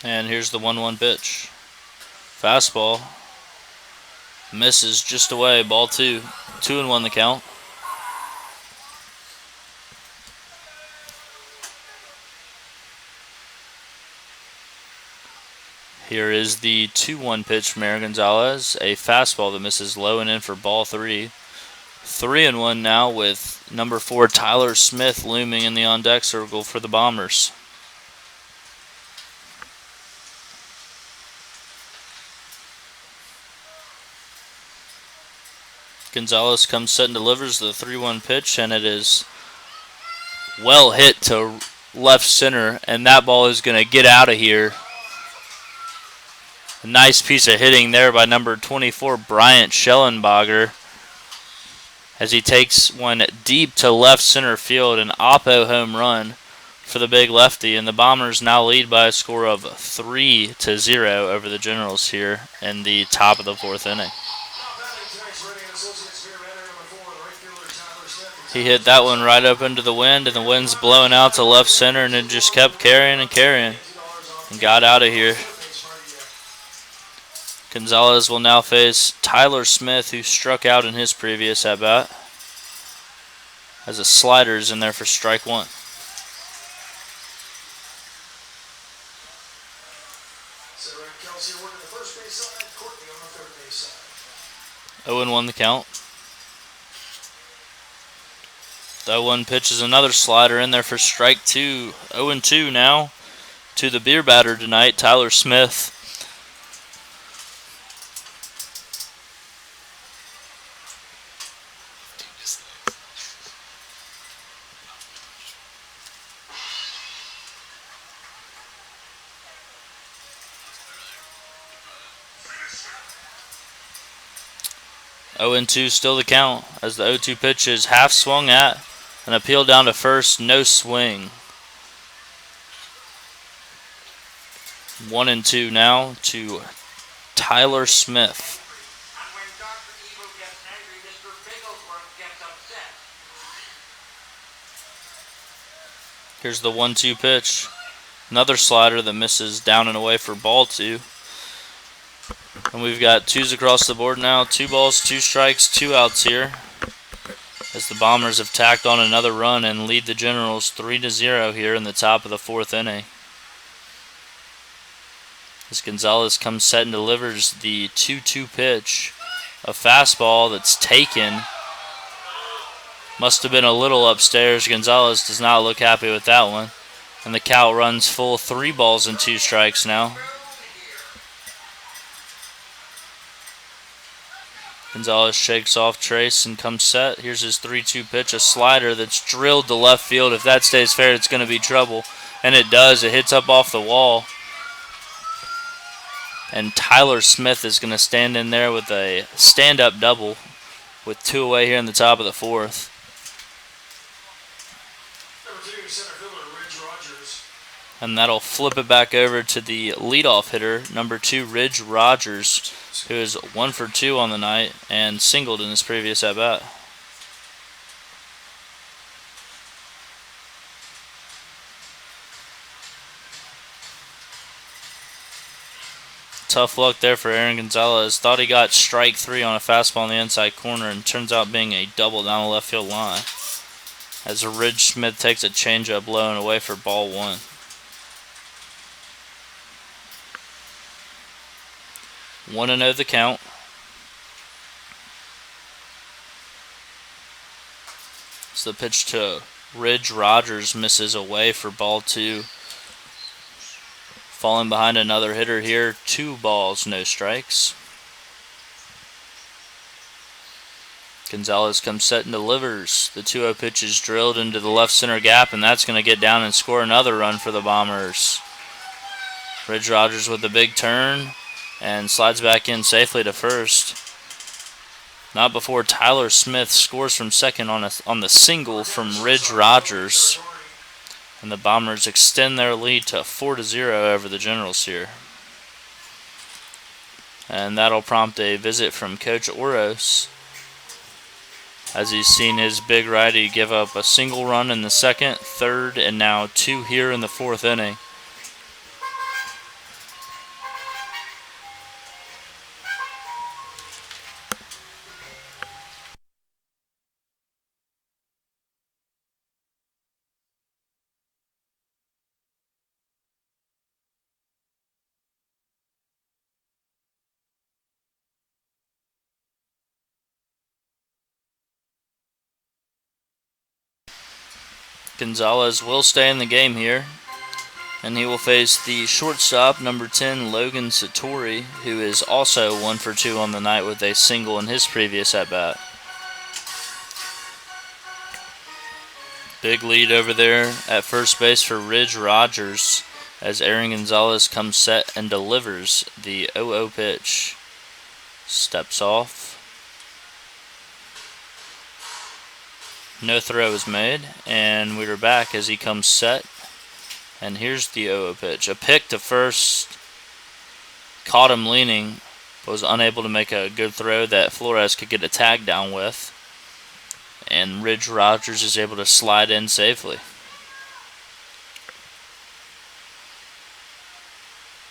And here's the 1-1 pitch. Fastball. Misses just away. Ball 2. 2-1 the count. Here is the 2-1 pitch from Aaron Gonzalez. A fastball that misses low and in for ball 3. 3-1 now with number 4 Tyler Smith looming in the on-deck circle for the Bombers. Gonzalez comes set and delivers the 3-1 pitch, and it is well hit to left center, and that ball is going to get out of here. A nice piece of hitting there by number 24, Bryant Schellenberger, as he takes one deep to left center field, an oppo home run for the big lefty, and the Bombers now lead by a score of 3-0 over the Generals here in the top of the fourth inning. He hit that one right up into the wind, and the wind's blowing out to left center, and it just kept carrying and carrying and got out of here. Gonzalez will now face Tyler Smith, who struck out in his previous at-bat, as a slider's in there for strike 1. Kelsey Ward on the first base side, Courtney on the third base side. 0-1 the count. The 0-1 pitch is another slider in there for strike 2. 0-2 now to the beer batter tonight, Tyler Smith. Oh and 2 still the count as the 0-2 pitch is half swung at, an appeal down to first, no swing. 1-2 now to Tyler Smith. Here's the 1-2 pitch. Another slider that misses down and away for ball 2. And we've got 2s across the board now. 2 balls, 2 strikes, 2 outs here, as the Bombers have tacked on another run and lead the Generals 3-0 here in the top of the 4th inning. As Gonzalez comes set and delivers the 2-2 pitch. A fastball that's taken. Must have been a little upstairs. Gonzalez does not look happy with that one. And the count runs full, 3 balls and 2 strikes now. Gonzalez shakes off Trace and comes set. Here's his 3-2 pitch, a slider that's drilled to left field. If that stays fair, it's going to be trouble. And it does. It hits up off the wall. And Tyler Smith is going to stand in there with a stand-up double with 2 away here in the top of the 4th. And that'll flip it back over to the leadoff hitter, number 2, Ridge Rogers, who is 1 for 2 on the night and singled in his previous at-bat. Tough luck there for Aaron Gonzalez. Thought he got strike 3 on a fastball in the inside corner, and turns out being a double down the left field line. As Ridge Smith takes a changeup low and away for ball 1. One and 0 the count. So the pitch to Ridge Rogers misses away for ball 2. Falling behind another hitter here. 2 balls, no strikes. Gonzalez comes set and delivers. The 2-0 pitch is drilled into the left center gap, and that's going to get down and score another run for the Bombers. Ridge Rogers with a big turn and slides back in safely to first. Not before Tyler Smith scores from second on the single from Ridge Rogers. And the Bombers extend their lead to 4-0 over the Generals here. And that'll prompt a visit from Coach Oros, as he's seen his big righty give up a single run in the 2nd, 3rd, and now 2 here in the 4th inning. Gonzalez will stay in the game here, and he will face the shortstop, number 10, Logan Satori, who is also 1 for 2 on the night with a single in his previous at-bat. Big lead over there at first base for Ridge Rogers, as Aaron Gonzalez comes set and delivers the 0-0 pitch. Steps off. No throw is made, and we are back as he comes set. And here's the 0-0 pitch. A pick to first. Caught him leaning, but was unable to make a good throw that Flores could get a tag down with. And Ridge Rogers is able to slide in safely.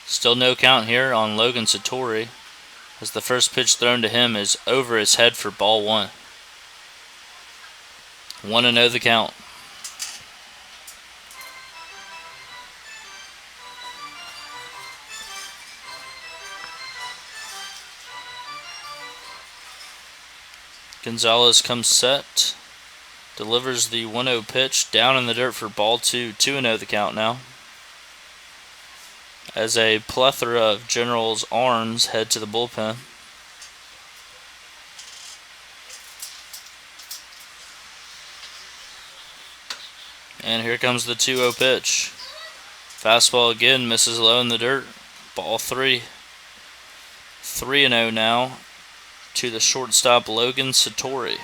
Still no count here on Logan Satori, as the first pitch thrown to him is over his head for ball 1. 1-0 the count. Gonzalez comes set, delivers the 1-0 pitch down in the dirt for ball 2. 2-0 the count now, as a plethora of Generals arms head to the bullpen. And here comes the 2-0 pitch. Fastball again, misses low in the dirt. Ball 3. 3-0 now to the shortstop, Logan Satori.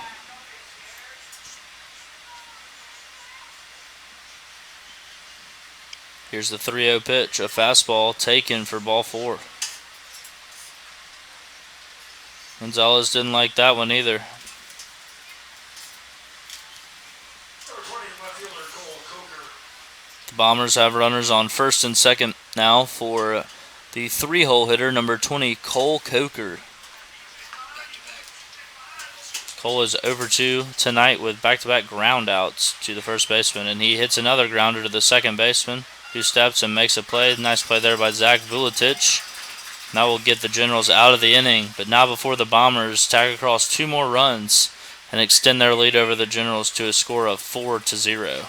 Here's the 3-0 pitch, a fastball taken for ball 4. Gonzalez didn't like that one either. Bombers have runners on first and second now for the 3-hole hitter, number 20, Cole Coker. Cole is over 2 tonight with back-to-back groundouts to the first baseman, and he hits another grounder to the second baseman, who steps and makes a play. Nice play there by Zach Vuletich. That will get the Generals out of the inning, but not before the Bombers tag across 2 more runs and extend their lead over the Generals to a score of 4-0.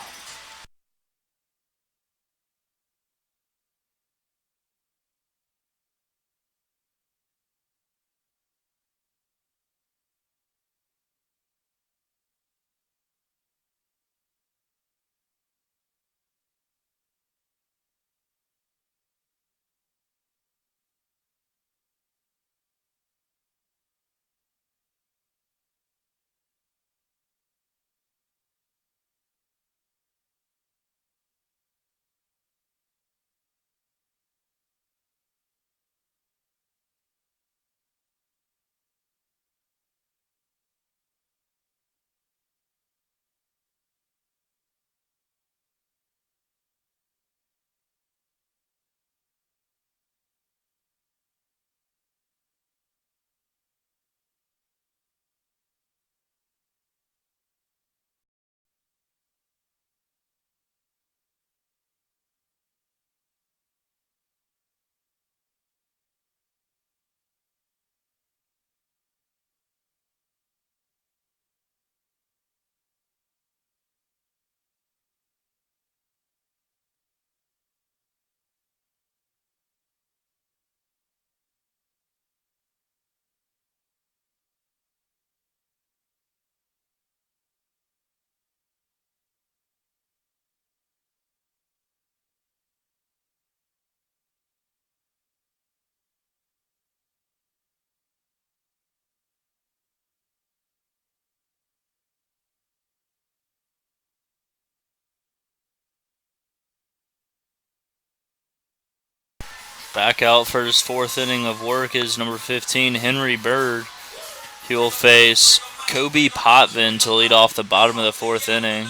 Back out for his 4th inning of work is number 15, Henry Bird. He will face Kobe Potvin to lead off the bottom of the 4th inning.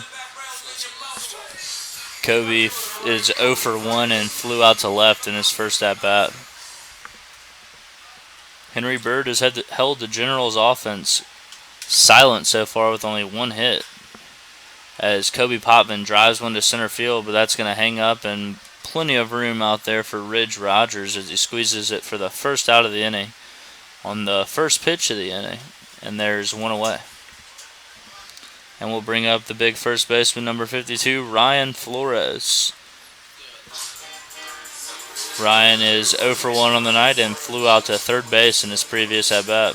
Kobe is 0 for 1 and flew out to left in his first at-bat. Henry Bird has held the Generals' offense silent so far with only 1 hit, as Kobe Potvin drives one to center field, but that's going to hang up, and plenty of room out there for Ridge Rogers as he squeezes it for the first out of the inning on the first pitch of the inning, and there's 1 away. And we'll bring up the big first baseman, number 52, Ryan Flores. Ryan is 0 for 1 on the night and flew out to third base in his previous at-bat.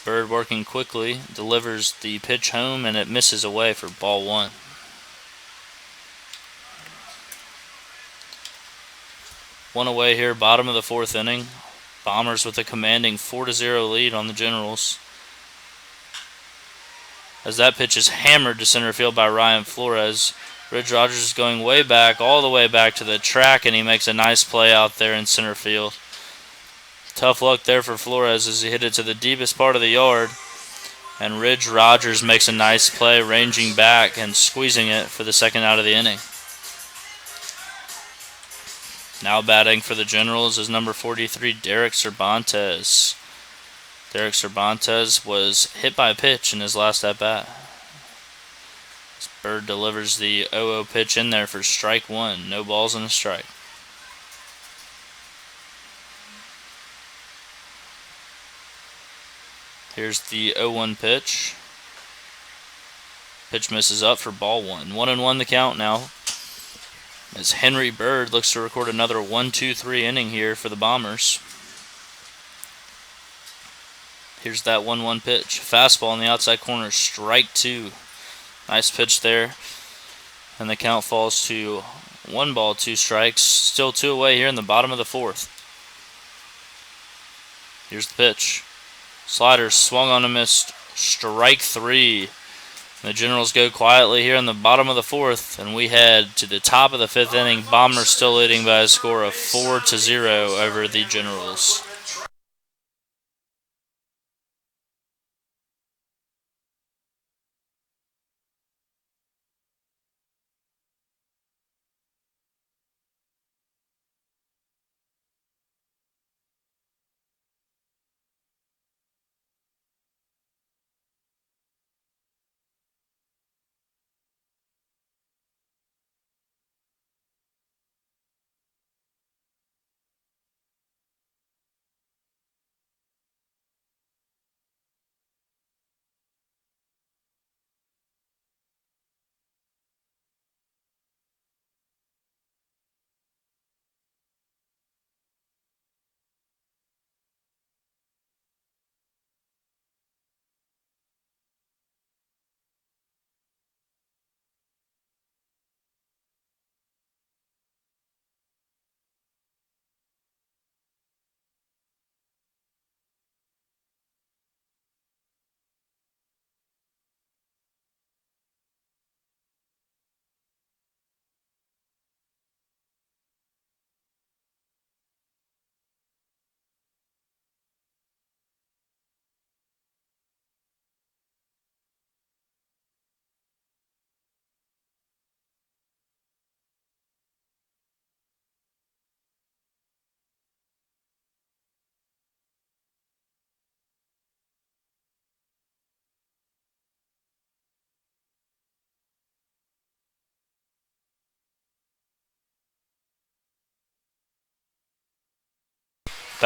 Bird working quickly, delivers the pitch home, and it misses away for ball 1. One away here, bottom of the 4th inning. Bombers with a commanding 4-0 lead on the Generals, as that pitch is hammered to center field by Ryan Flores. Ridge Rogers is going way back, all the way back to the track, and he makes a nice play out there in center field. Tough luck there for Flores as he hit it to the deepest part of the yard, and Ridge Rogers makes a nice play, ranging back and squeezing it for the second out of the inning. Now batting for the Generals is number 43, Derek Cervantes. Derek Cervantes was hit by a pitch in his last at-bat. Bird delivers the 0-0 pitch in there for strike 1. No balls and a strike. Here's the 0-1 pitch. Pitch misses up for ball 1. 1-1 the count now, as Henry Bird looks to record another 1-2-3 inning here for the Bombers. Here's that 1-1 pitch. Fastball in the outside corner, strike 2. Nice pitch there. And the count falls to 1 ball, 2 strikes. Still 2 away here in the bottom of the 4th. Here's the pitch. Slider swung on and missed. Strike 3. The Generals go quietly here in the bottom of the 4th, and we head to the top of the 5th inning. Bombers still leading by a score of 4-0 over the Generals.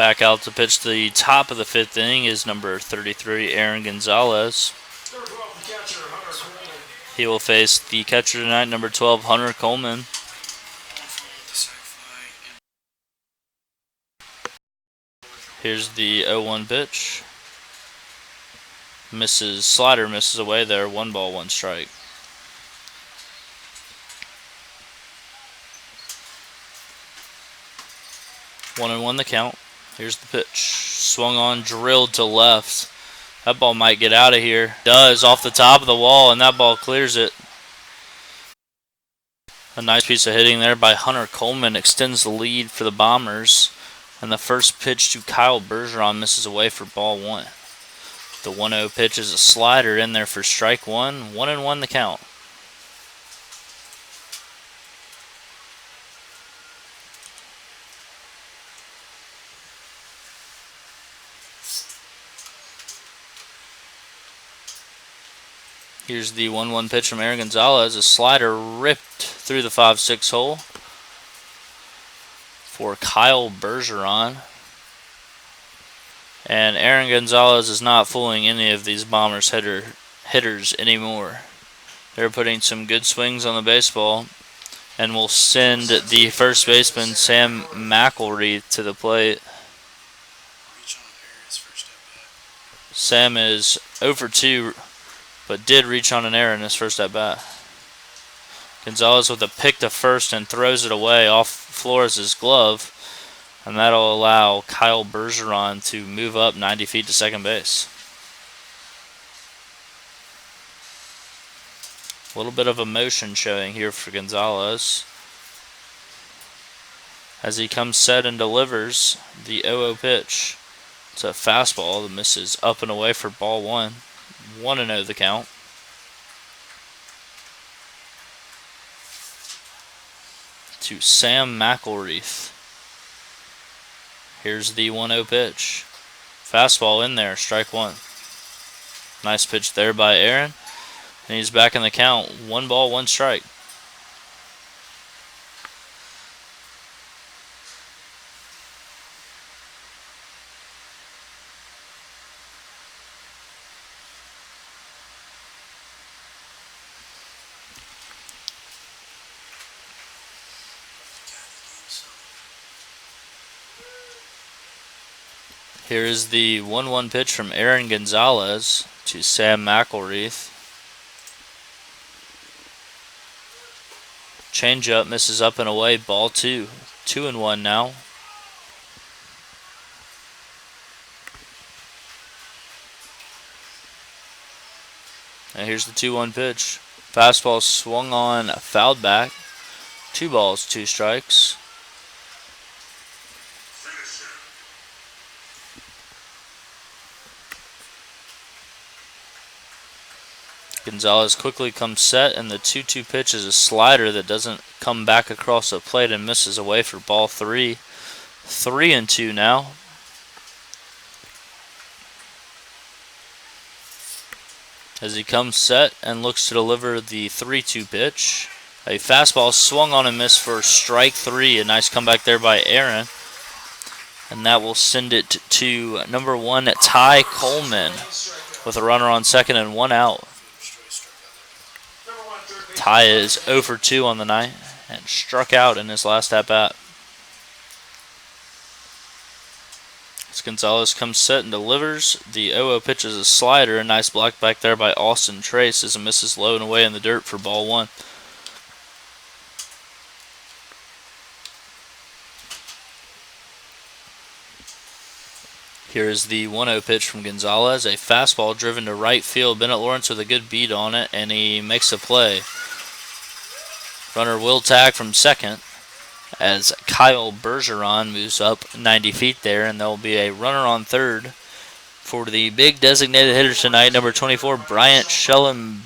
Back out to pitch the top of the 5th inning is number 33, Aaron Gonzalez. Number 12, the catcher, Hunter Coleman. He will face the catcher tonight, number 12, Hunter Coleman. Here's the 0-1 pitch. Slider misses away there. 1 ball, 1 strike. 1-1 the count. Here's the pitch. Swung on, drilled to left. That ball might get out of here. Does, off the top of the wall, and that ball clears it. A nice piece of hitting there by Hunter Coleman extends the lead for the Bombers. And the first pitch to Kyle Bergeron misses away for ball 1. The 1-0 pitch is a slider in there for strike 1. 1-1 the count. Here's the 1-1 pitch from Aaron Gonzalez. A slider ripped through the 5-6 hole for Kyle Bergeron. And Aaron Gonzalez is not fooling any of these Bombers hitters anymore. They're putting some good swings on the baseball and will send the first baseman, Sam McElreath, to the plate. Sam is 0 for 2, but did reach on an error in his first at bat. Gonzalez with a pick to first and throws it away off Flores' glove, and that'll allow Kyle Bergeron to move up 90 feet to second base. A little bit of emotion showing here for Gonzalez as he comes set and delivers the 0-0 pitch. It's a fastball that misses up and away for ball 1. 1-0 the count. To Sam McElreath. Here's the 1-0 pitch. Fastball in there, strike 1. Nice pitch there by Aaron. And he's back in the count. 1 ball, 1 strike. Here is the 1-1 pitch from Aaron Gonzalez to Sam McElreath. Changeup misses up and away, ball 2. 2-1 now. And here's the 2-1 pitch. Fastball swung on, fouled back. 2 balls, 2 strikes. Gonzalez quickly comes set, and the 2-2 pitch is a slider that doesn't come back across the plate and misses away for ball 3. 3-2 now. As he comes set and looks to deliver the 3-2 pitch. A fastball swung on and missed for strike 3. A nice comeback there by Aaron. And that will send it to number 1, Ty Coleman, with a runner on second and 1 out. Ty is 0 for 2 on the night and struck out in his last at-bat. As Gonzalez comes set and delivers, the 0-0 pitch is a slider. A nice block back there by Austin Trace as it misses low and away in the dirt for ball 1. Here is the 1-0 pitch from Gonzalez. A fastball driven to right field. Bennett Lawrence with a good beat on it, and he makes a play. Runner will tag from second as Kyle Bergeron moves up 90 feet there, and there will be a runner on third for the big designated hitter tonight, number 24, Bryant Schellenbacher,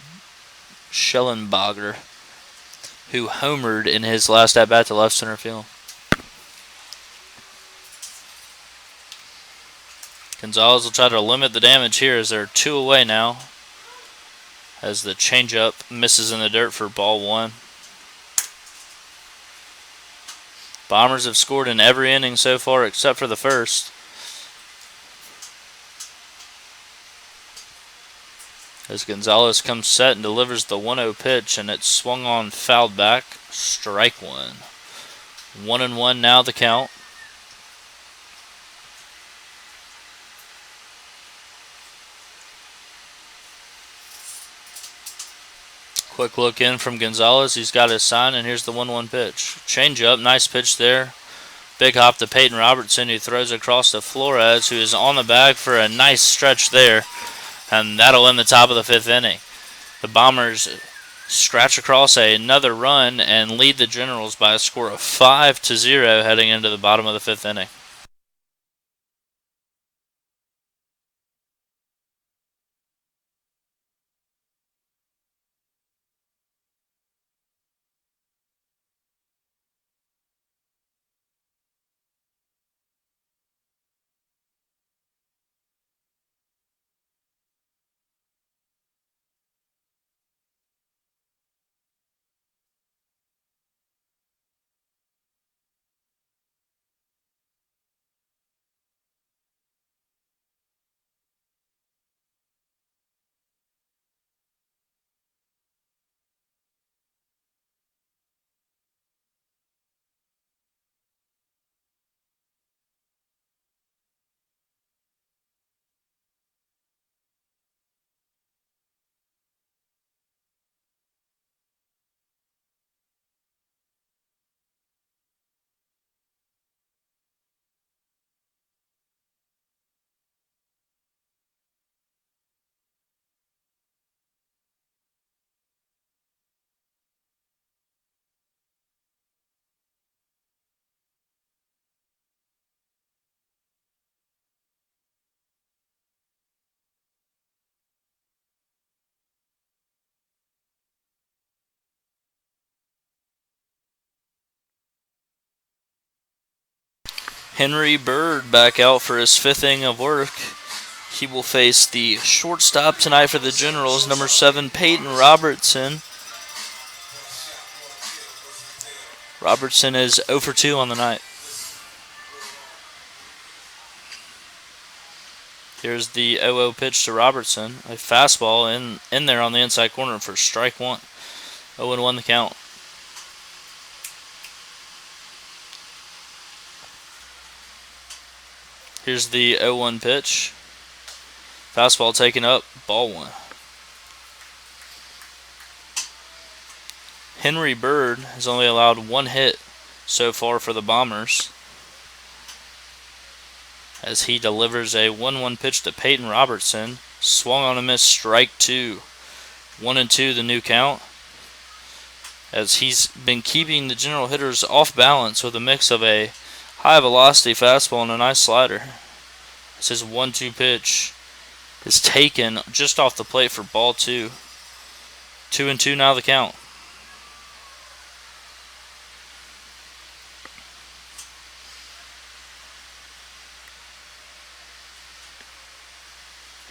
who homered in his last at-bat to left center field. Gonzalez will try to limit the damage here as they're 2 away now, as the changeup misses in the dirt for ball 1. Bombers have scored in every inning so far except for the first. As Gonzalez comes set and delivers the 1-0 pitch, and it's swung on, fouled back. Strike one. 1-1 now the count. Quick look in from Gonzalez. He's got his sign, and here's the 1-1 pitch. Change up, nice pitch there. Big hop to Peyton Robertson, who throws across to Flores, who is on the bag for a nice stretch there. And that'll end the top of the 5th inning. The Bombers scratch across another run and lead the Generals by a score of 5-0 heading into the bottom of the 5th inning. Henry Bird back out for his 5th inning of work. He will face the shortstop tonight for the Generals, number 7, Peyton Robertson. Robertson is 0 for 2 on the night. Here's the 0-0 pitch to Robertson. A fastball in there on the inside corner for strike one. 0-1 the count. Here's the 0-1 pitch. Fastball taken up, ball one. Henry Bird has only allowed 1 hit so far for the Bombers, as he delivers a 1-1 pitch to Peyton Robertson. Swung on a miss, strike two. 1-2 the new count, as he's been keeping the General hitters off balance with a mix of a high velocity fastball and a nice slider. This is 1-2 pitch is taken just off the plate for ball two. 2-2 now the count.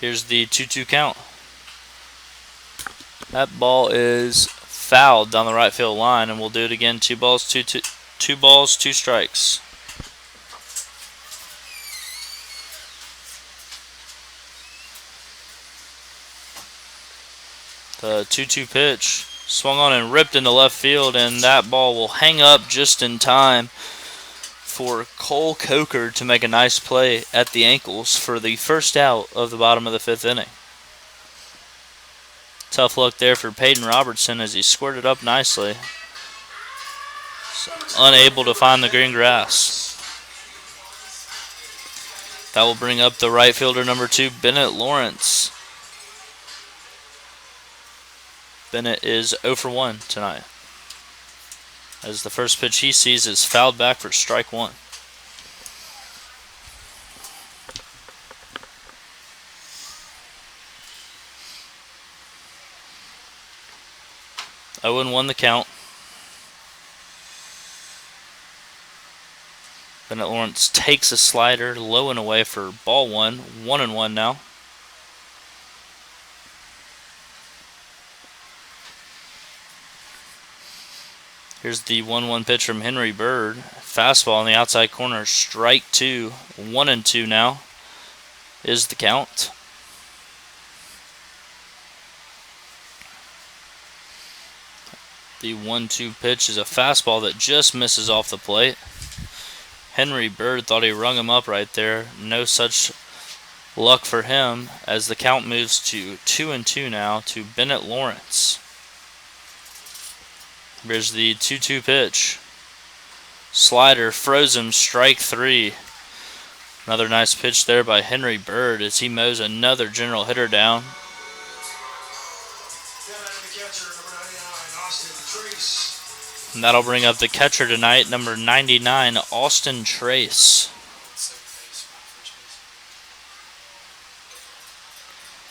Here's the 2-2 count. That ball is fouled down the right field line, and we'll do it again. 2 balls, 2 strikes. The 2-2 pitch swung on and ripped into left field, and that ball will hang up just in time for Cole Coker to make a nice play at the ankles for the first out of the bottom of the 5th inning. Tough luck there for Peyton Robertson as he squirted up nicely. Unable to find the green grass. That will bring up the right fielder, number 2, Bennett Lawrence. Bennett is 0 for 1 tonight, as the first pitch he sees is fouled back for strike one. Owen won the count. Bennett Lawrence takes a slider low and away for ball one. 1-1 now. Here's the 1-1 pitch from Henry Bird. Fastball on the outside corner, strike two. 1-2 now is the count. The 1-2 pitch is a fastball that just misses off the plate. Henry Bird thought he rung him up right there. No such luck for him as the count moves to 2-2 now to Bennett Lawrence. Here's the 2-2 pitch. Slider, froze him, strike 3. Another nice pitch there by Henry Bird as he mows another general hitter down. And that'll bring up the catcher tonight, number 99, Austin Trace.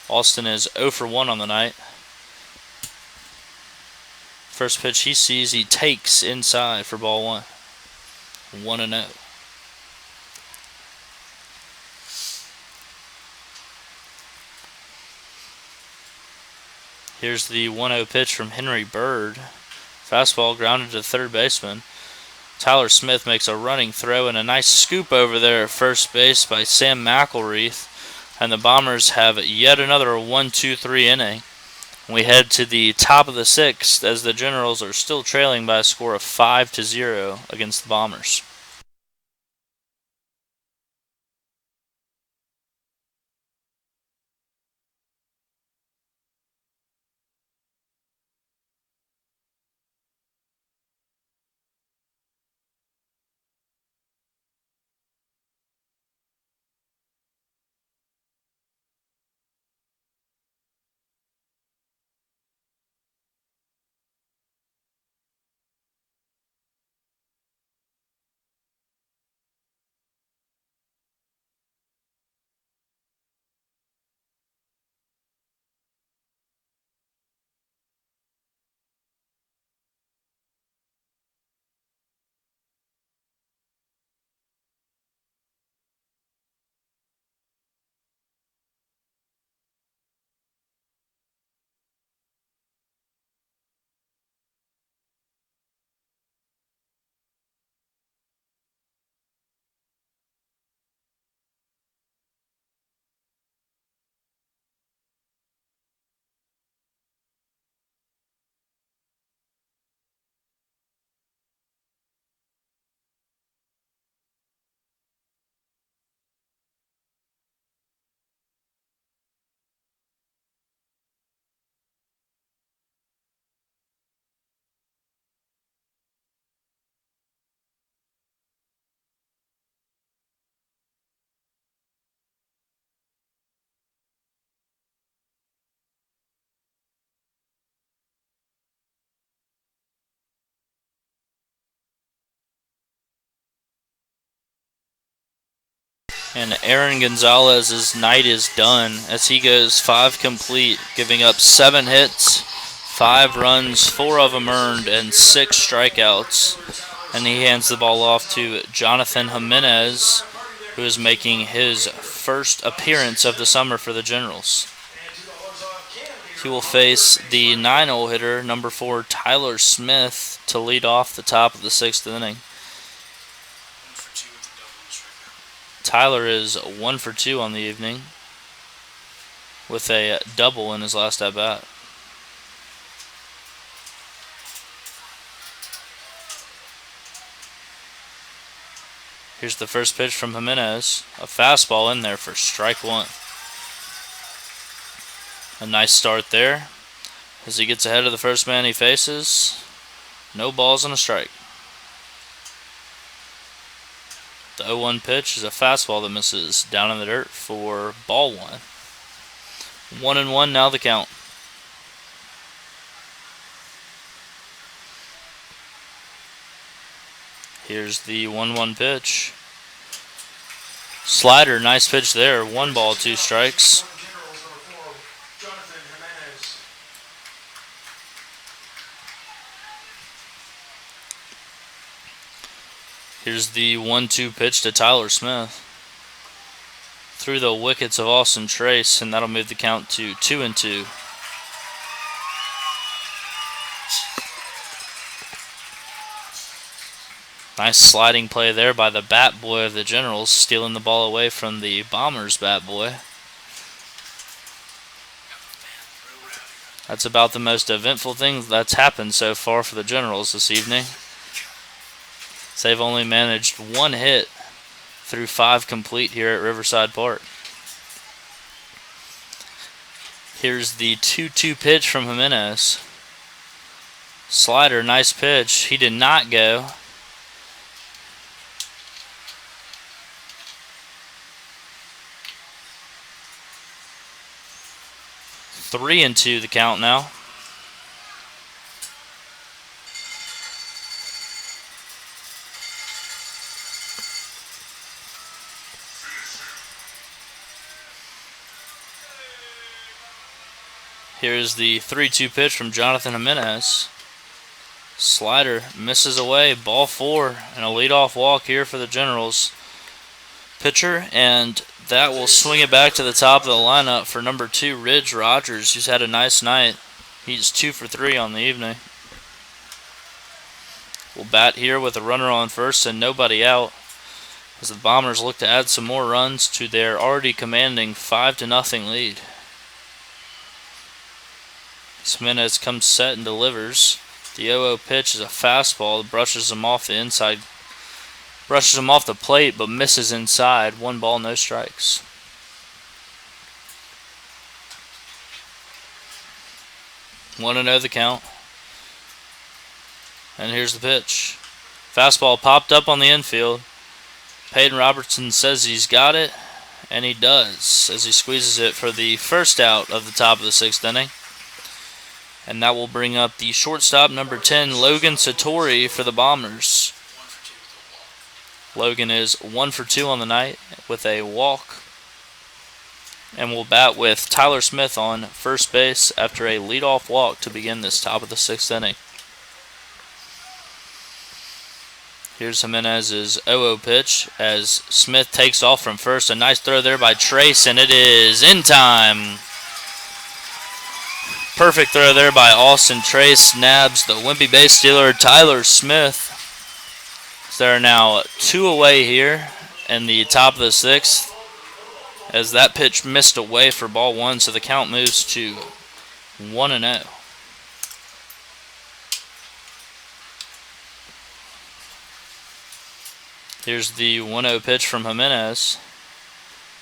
Austin is 0 for 1 on the night. First pitch he sees, he takes inside for ball 1. 1-0. Here's the 1-0 pitch from Henry Bird. Fastball grounded to third baseman. Tyler Smith makes a running throw and a nice scoop over there at first base by Sam McElreath. And the Bombers have yet another 1-2-3 inning. We head to the top of the 6th as the Generals are still trailing by a score of 5-0 against the Bombers. And Aaron Gonzalez's night is done as he goes 5 complete, giving up 7 hits, 5 runs, 4 of them earned, and 6 strikeouts. And he hands the ball off to Jonathan Jimenez, who is making his first appearance of the summer for the Generals. He will face the 9-hole hitter, number 4, Tyler Smith, to lead off the top of the 6th inning. Tyler is 1 for 2 on the evening with a double in his last at-bat. Here's the first pitch from Jimenez. A fastball in there for strike 1. A nice start there as he gets ahead of the first man he faces. No balls and a strike. The 0-1 pitch is a fastball that misses down in the dirt for ball 1. 1-1 now the count. Here's the 1-1 pitch. Slider, nice pitch there. 1 ball, 2 strikes. Here's the 1-2 pitch to Tyler Smith. Through the wickets of Austin Trace, and that'll move the count to 2-2. Nice sliding play there by the bat boy of the Generals, stealing the ball away from the Bombers bat boy. That's about the most eventful thing that's happened so far for the Generals this evening. They've only managed one hit through 5 complete here at Riverside Park. Here's the 2-2 pitch from Jimenez. Slider, nice pitch. He did not go. Three and two the count now. Here's the 3-2 pitch from Jonathan Jimenez. Slider misses away, ball 4, and a leadoff walk here for the Generals pitcher, and that will swing it back to the top of the lineup for number 2, Ridge Rogers, who's had a nice night. He's 2 for 3 on the evening. We'll bat here with a runner on first and nobody out, as the Bombers look to add some more runs to their already commanding 5-0 lead. Jimenez comes set and delivers. The 0-0 pitch is a fastball that brushes him off the inside. Brushes him off the plate, but misses inside. 1 ball, no strikes. One and 0 the count. And here's the pitch. Fastball popped up on the infield. Peyton Robertson says he's got it, and he does, as he squeezes it for the first out of the top of the 6th inning. And that will bring up the shortstop, number 10, Logan Satori, for the Bombers. Logan is 1 for 2 on the night with a walk. And we'll bat with Tyler Smith on first base after a leadoff walk to begin this top of the 6th inning. Here's Jimenez's 0-0 pitch as Smith takes off from first. A nice throw there by Trace, and it is in time. Perfect throw there by Austin Trace. Nabs the wimpy base stealer Tyler Smith. So they're now 2 away here in the top of the 6th, as that pitch missed away for ball 1, so the count moves to 1-0. Here's the 1-0 pitch from Jimenez.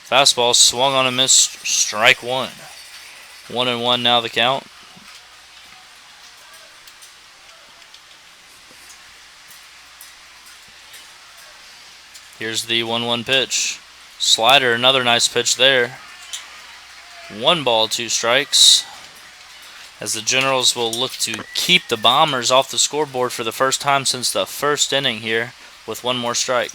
Fastball swung on and missed, strike 1. 1-1 now the count. Here's the 1-1 pitch. Slider, another nice pitch there. 1 ball, 2 strikes. As the Generals will look to keep the Bombers off the scoreboard for the first time since the 1st inning here with 1 more strike.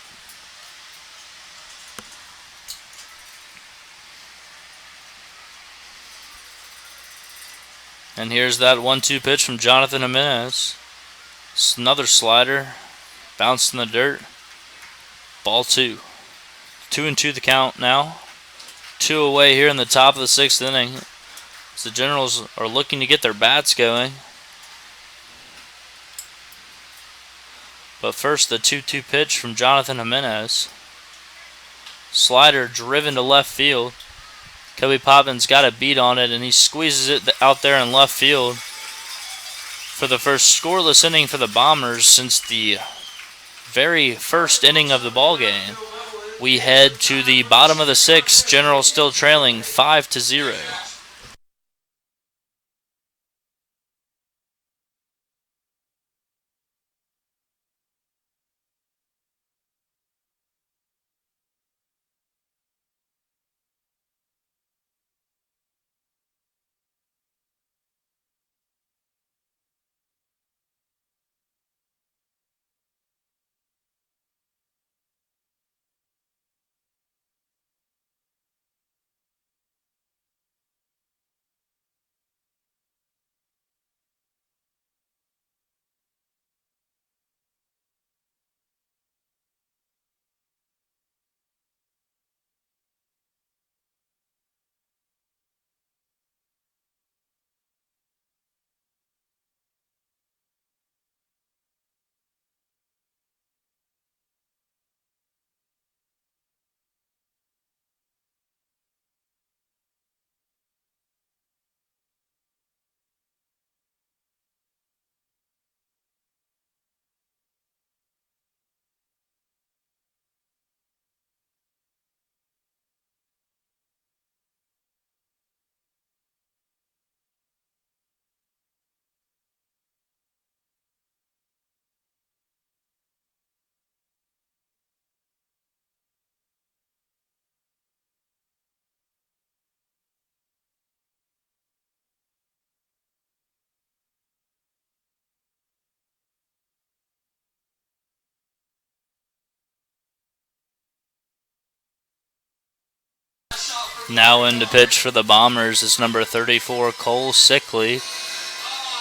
And here's that 1-2 pitch from Jonathan Jimenez. It's another slider. Bounced in the dirt. Ball 2. 2-2 the count now. 2 away here in the top of the 6th inning. As the Generals are looking to get their bats going. But first, the 2-2 pitch from Jonathan Jimenez. Slider driven to left field. Kobe Poppins got a beat on it, and he squeezes it out there in left field for the first scoreless inning for the Bombers since the very first inning of the ball game. We head to the bottom of the 6th. Generals still trailing 5-0. Now in to pitch for the Bombers is number 34, Cole Sickley.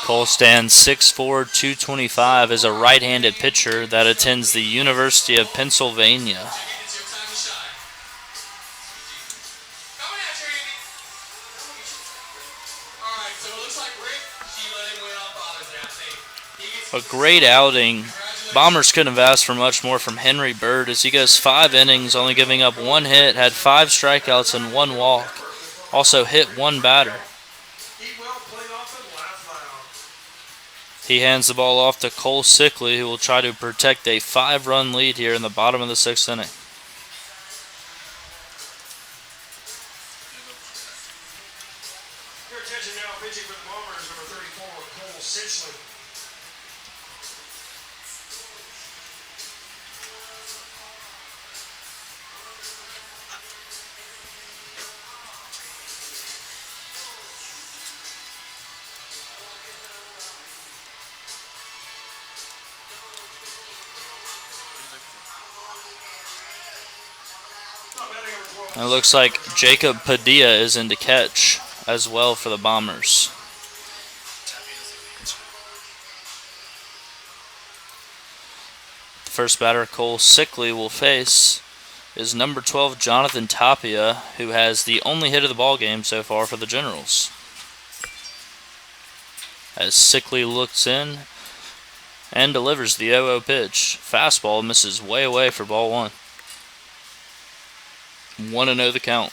Cole stands 6'4", 225, is a right-handed pitcher that attends the University of Pennsylvania. A great outing. Bombers couldn't have asked for much more from Henry Bird as he goes 5 innings, only giving up 1 hit, had 5 strikeouts and 1 walk. Also hit 1 batter. He hands the ball off to Cole Sickley, who will try to protect a 5-run lead here in the bottom of the 6th inning. Your attention now, pitching for the Bombers, number 34, Cole Sickley. It looks like Jacob Padilla is in to catch as well for the Bombers. The first batter Cole Sickley will face is number 12 Jonathan Tapia, who has the only hit of the ball game so far for the Generals. As Sickley looks in and delivers the 0-0 pitch. Fastball misses way away for ball 1. 1-0 the count.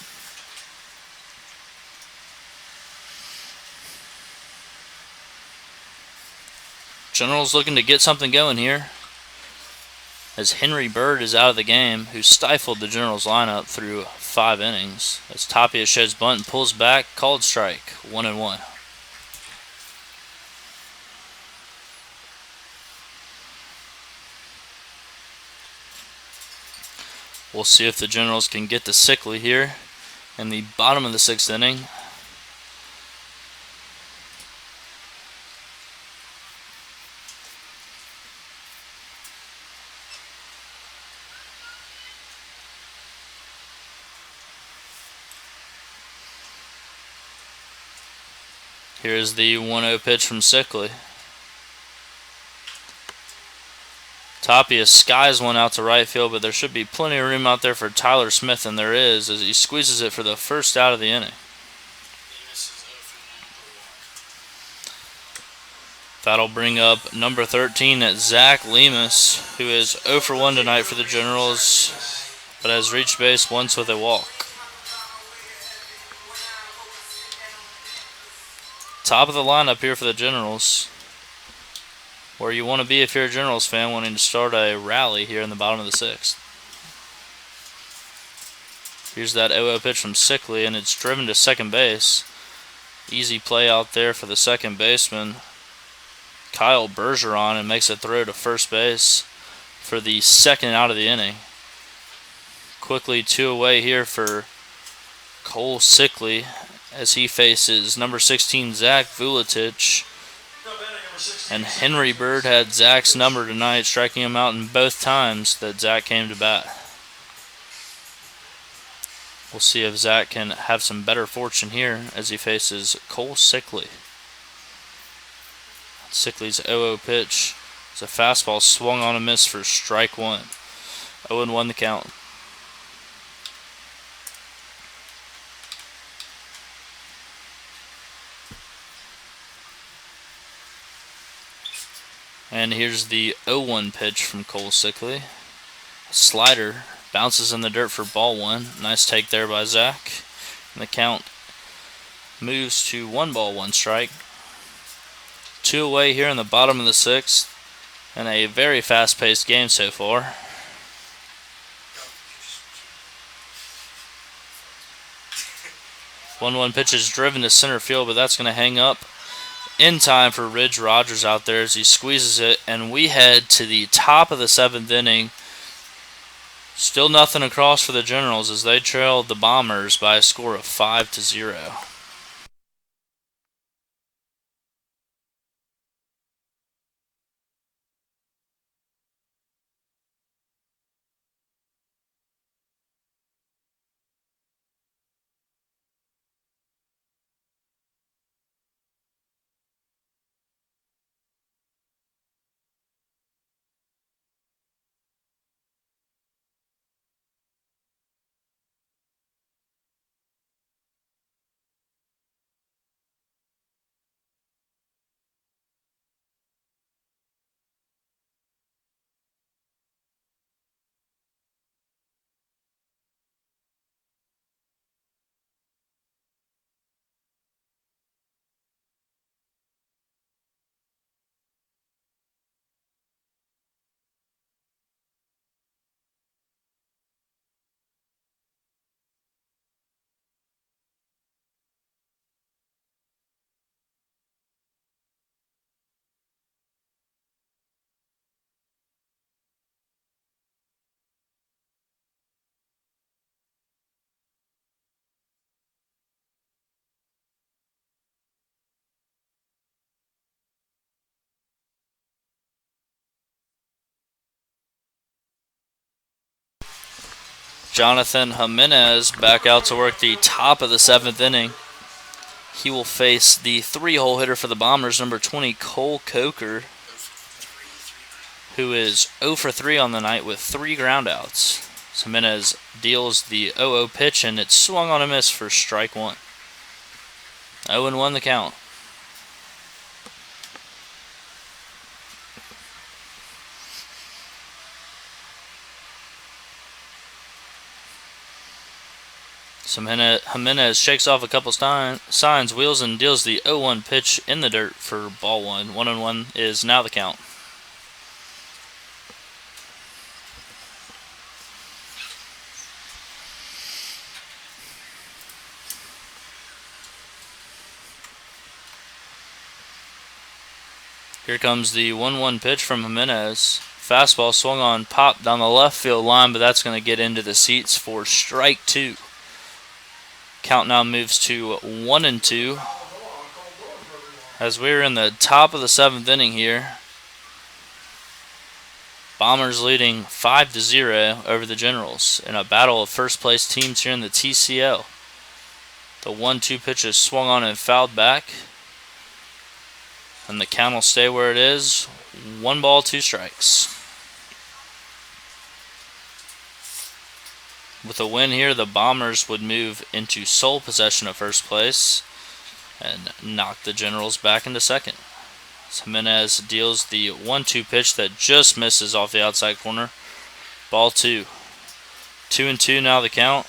Generals looking to get something going here, as Henry Bird is out of the game, who stifled the Generals lineup through 5 innings. As Tapia shows bunt and pulls back, called strike, 1-1. We'll see if the Generals can get to Sickley here in the bottom of the 6th inning. Here's the 1-0 pitch from Sickley. Tapia skies one out to right field, but there should be plenty of room out there for Tyler Smith, and there is, as he squeezes it for the first out of the inning. That'll bring up number 13 at Zach Lemus, who is 0 for 1 tonight for the Generals, but has reached base once with a walk. Top of the lineup here for the Generals, where you want to be if you're a Generals fan wanting to start a rally here in the bottom of the 6th. Here's that 0-0 pitch from Sickley, and it's driven to second base. Easy play out there for the second baseman, Kyle Bergeron, and makes a throw to first base for the second out of the inning. Quickly 2 away here for Cole Sickley as he faces number 16 Zach Vuletich. And Henry Bird had Zach's number tonight, striking him out in both times that Zach came to bat. We'll see if Zach can have some better fortune here as he faces Cole Sickley. Sickley's 0-0 pitch is a fastball swung on a miss for strike 1. 0-1 the count. And here's the 0-1 pitch from Cole Sickley. Slider bounces in the dirt for ball 1. Nice take there by Zach. And the count moves to 1 ball, 1 strike. 2 away here in the bottom of the 6th. And a very fast-paced game so far. One pitch is driven to center field, but that's going to hang up in time for Ridge Rogers out there as he squeezes it, and we head to the top of the 7th inning. Still nothing across for the Generals as they trailed the Bombers by a score of 5-0. Jonathan Jimenez back out to work the top of the 7th inning. He will face the 3-hole hitter for the Bombers, number 20, Cole Coker, who is 0 for 3 on the night with 3 groundouts. Jimenez deals the 0-0 pitch, and it's swung on a miss for strike 1. 0-1 the count. Jimenez shakes off a couple signs, wheels, and deals the 0-1 pitch in the dirt for ball 1. 1-1 is now the count. Here comes the 1-1 pitch from Jimenez. Fastball swung on, popped down the left field line, but that's going to get into the seats for strike 2. Count now moves to 1-2 as we're in the top of the 7th inning here. Bombers leading 5-0 over the Generals in a battle of first place teams here in the TCL. The 1-2 pitch is swung on and fouled back, and the count will stay where it is. 1 ball, 2 strikes. With a win here, the Bombers would move into sole possession of first place and knock the Generals back into second. Jimenez deals the 1-2 pitch that just misses off the outside corner. Ball 2. 2-2 now the count,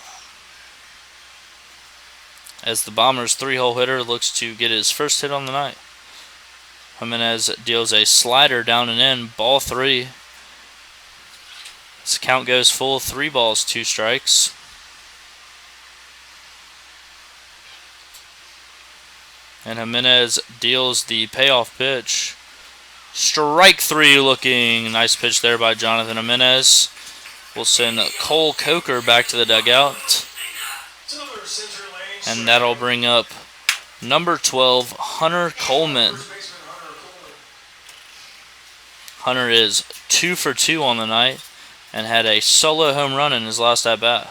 as the Bombers' 3-hole hitter looks to get his first hit on the night. Jimenez deals a slider down and in. Ball 3. This count goes full. 3 balls, 2 strikes. And Jimenez deals the payoff pitch. Strike 3 looking. Nice pitch there by Jonathan Jimenez. We'll send Cole Coker back to the dugout. And that'll bring up number 12, Hunter Coleman. Hunter is 2 for 2 on the night and had a solo home run in his last at-bat.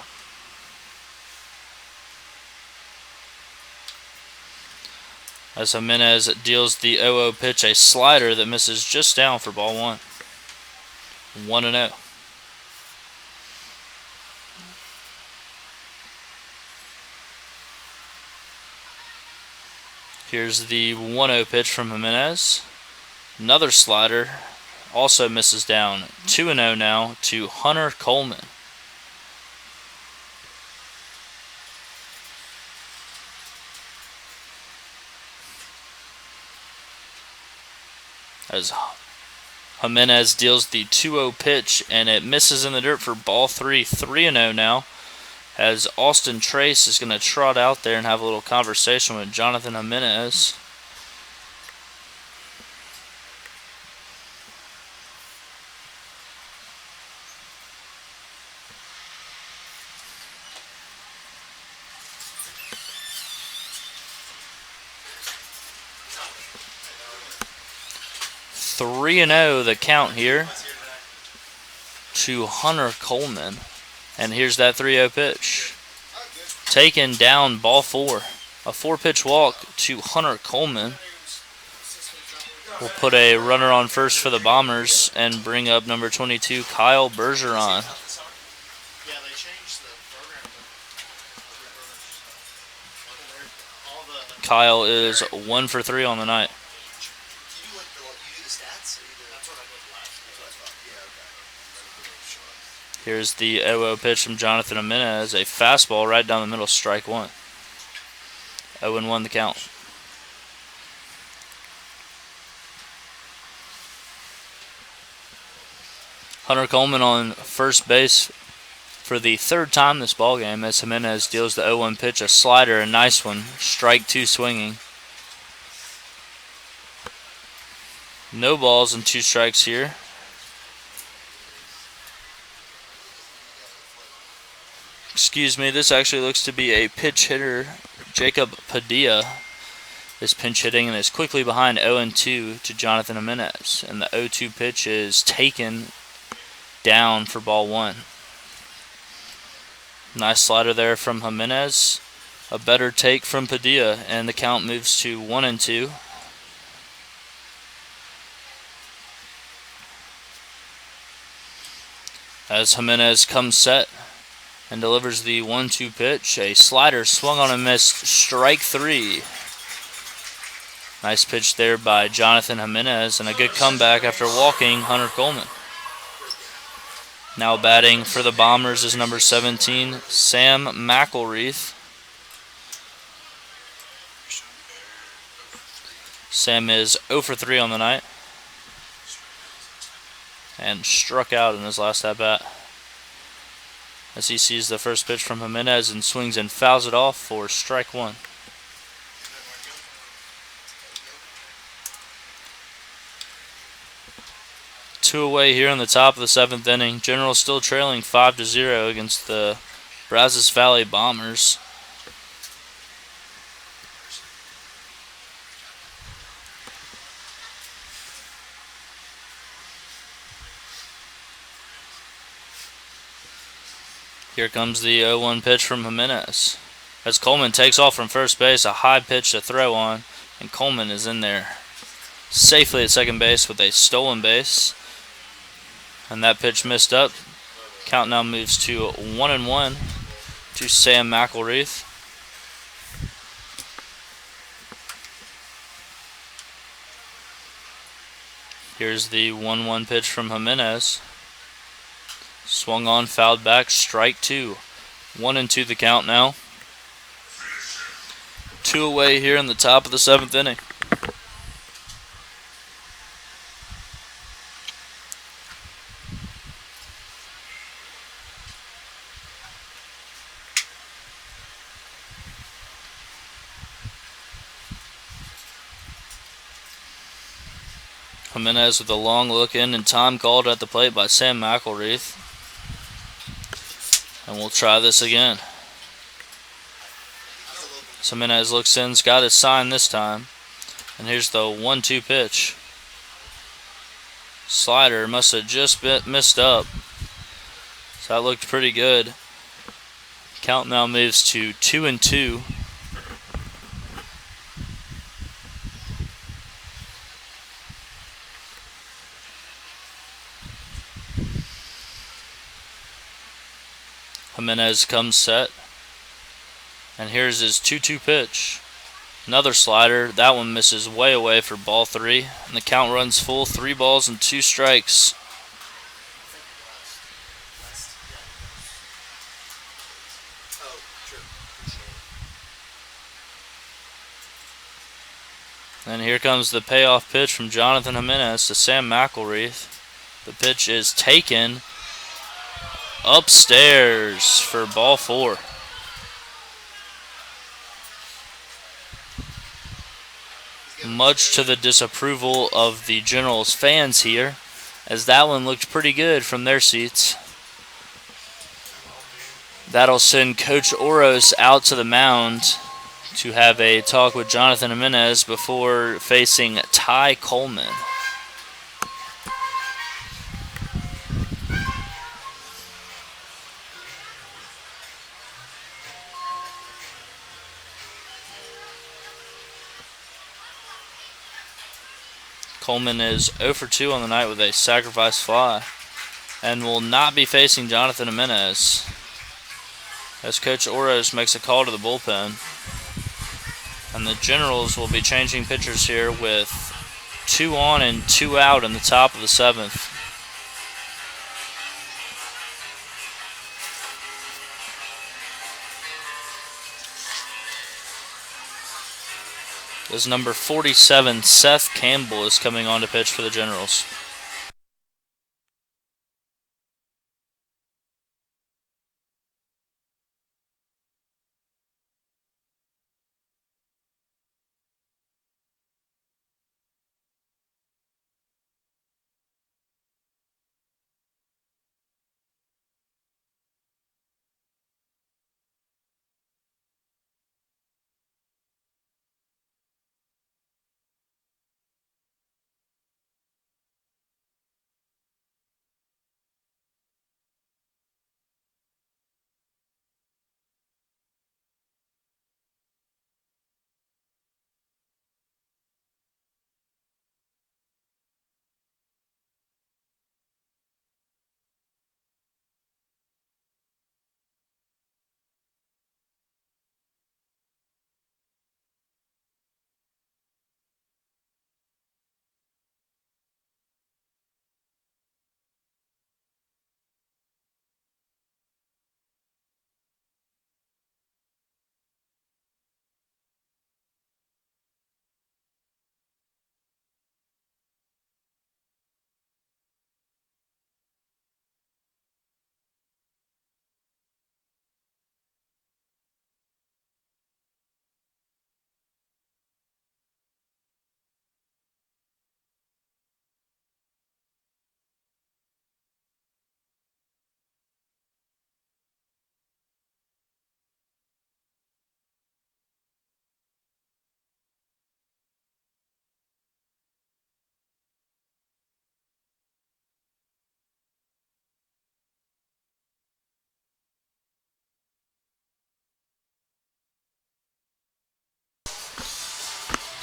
As Jimenez deals the 0-0 pitch, a slider that misses just down for ball 1. 1-0. Here's the 1-0 pitch from Jimenez. Another slider. Also misses down. 2-0 now to Hunter Coleman. As Jimenez deals the 2-0 pitch, and it misses in the dirt for ball 3. 3-0 now, as Austin Trace is going to trot out there and have a little conversation with Jonathan Jimenez. Three and 0 the count here to Hunter Coleman. And here's that 3-0 pitch. Taken down, ball 4. A 4-pitch walk to Hunter Coleman. We'll put a runner on first for the Bombers and bring up number 22, Kyle Bergeron. Kyle is 1 for 3 on the night. Here's the 0-0 pitch from Jonathan Jimenez. A fastball right down the middle, strike 1. 0-1 the count. Hunter Coleman on first base for the 3rd time this ballgame, as Jimenez deals the 0-1 pitch, a slider, a nice one. Strike 2 swinging. No balls and 2 strikes here. Excuse me, this actually looks to be a pinch hitter. Jacob Padilla is pinch hitting and is quickly behind 0-2 to Jonathan Jimenez. And the 0-2 pitch is taken down for ball 1. Nice slider there from Jimenez. A better take from Padilla, and the count moves to 1-2. As Jimenez comes set and delivers the 1-2 pitch, a slider swung on and missed, strike 3. Nice pitch there by Jonathan Jimenez, and a good comeback after walking Hunter Coleman. Now batting for the Bombers is number 17, Sam McElreath. Sam is 0 for 3 on the night and struck out in his last at-bat as he sees the first pitch from Jimenez and swings and fouls it off for strike 1. Two away here in the top of the 7th inning. General still trailing 5-0 against the Brazos Valley Bombers. Here comes the 0-1 pitch from Jimenez. As Coleman takes off from first base, a high pitch to throw on, and Coleman is in there safely at second base with a stolen base. And that pitch missed up. Count now moves to 1-1 to Sam McElreath. Here's the 1-1 pitch from Jimenez. Swung on, fouled back, strike 2. 1-2 the count now. 2 away here in the top of the 7th inning. Jimenez with a long look in and time called at the plate by Sam McElreath. And we'll try this again. Jimenez looks in's got his sign this time. And here's the 1-2 pitch. Slider must have just missed up. So that looked pretty good. Count now moves to 2-2. Jimenez comes set. And here's his 2-2 pitch. Another slider. That one misses way away for ball 3. And the count runs full. 3 balls and 2 strikes. And here comes the payoff pitch from Jonathan Jimenez to Sam McElreath. The pitch is taken upstairs for ball 4. Much to the disapproval of the Generals fans here, as that one looked pretty good from their seats. That'll send Coach Oros out to the mound to have a talk with Jonathan Jimenez before facing Ty Coleman. Coleman is 0 for 2 on the night with a sacrifice fly and will not be facing Jonathan Jimenez as Coach Oros makes a call to the bullpen. And the Generals will be changing pitchers here with 2 on and 2 out in the top of the 7th. As number 47, Seth Campbell, is coming on to pitch for the Generals.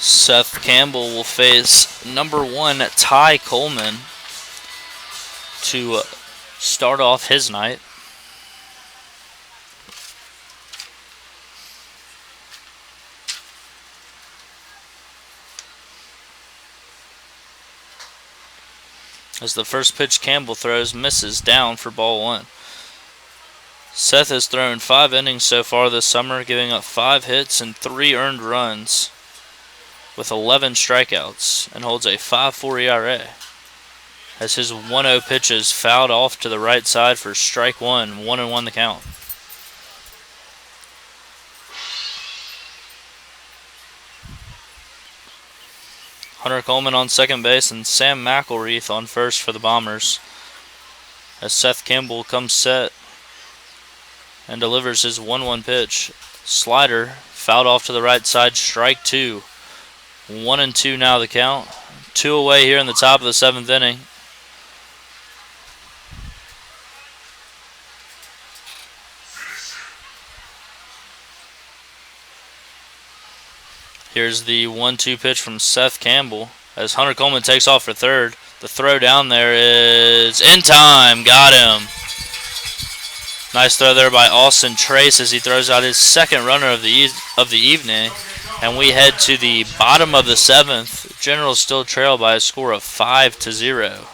Seth Campbell will face number 1 Ty Coleman to start off his night. As the first pitch Campbell throws misses down for ball 1. Seth has thrown 5 innings so far this summer, giving up 5 hits and 3 earned runs with 11 strikeouts, and holds a 5.4 ERA. As his 1-0 pitch is fouled off to the right side for strike 1, 1-1 the count. Hunter Coleman on second base and Sam McElreath on first for the Bombers. As Seth Campbell comes set and delivers his 1-1 pitch. Slider fouled off to the right side, strike 2. 1-2 now the count. 2 away here in the top of the 7th inning. Here's the 1-2 pitch from Seth Campbell as Hunter Coleman takes off for third. The throw down there is in time. Got him. Nice throw there by Austin Trace as he throws out his second runner of the evening. And we head to the bottom of the 7th. Generals still trail by a score of 5-0.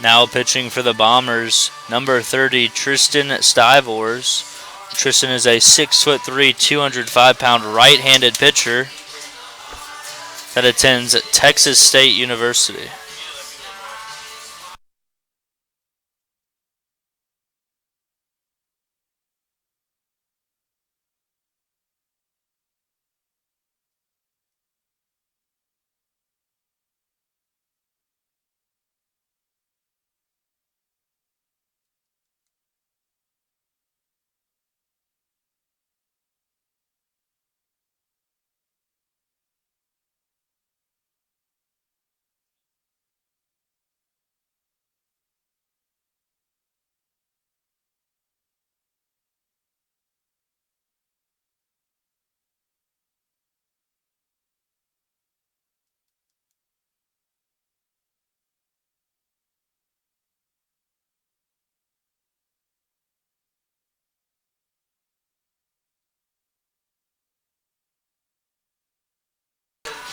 Now pitching for the Bombers, number 30, Tristan Stivors. Tristan is a 6'3", 205-pound right-handed pitcher that attends Texas State University.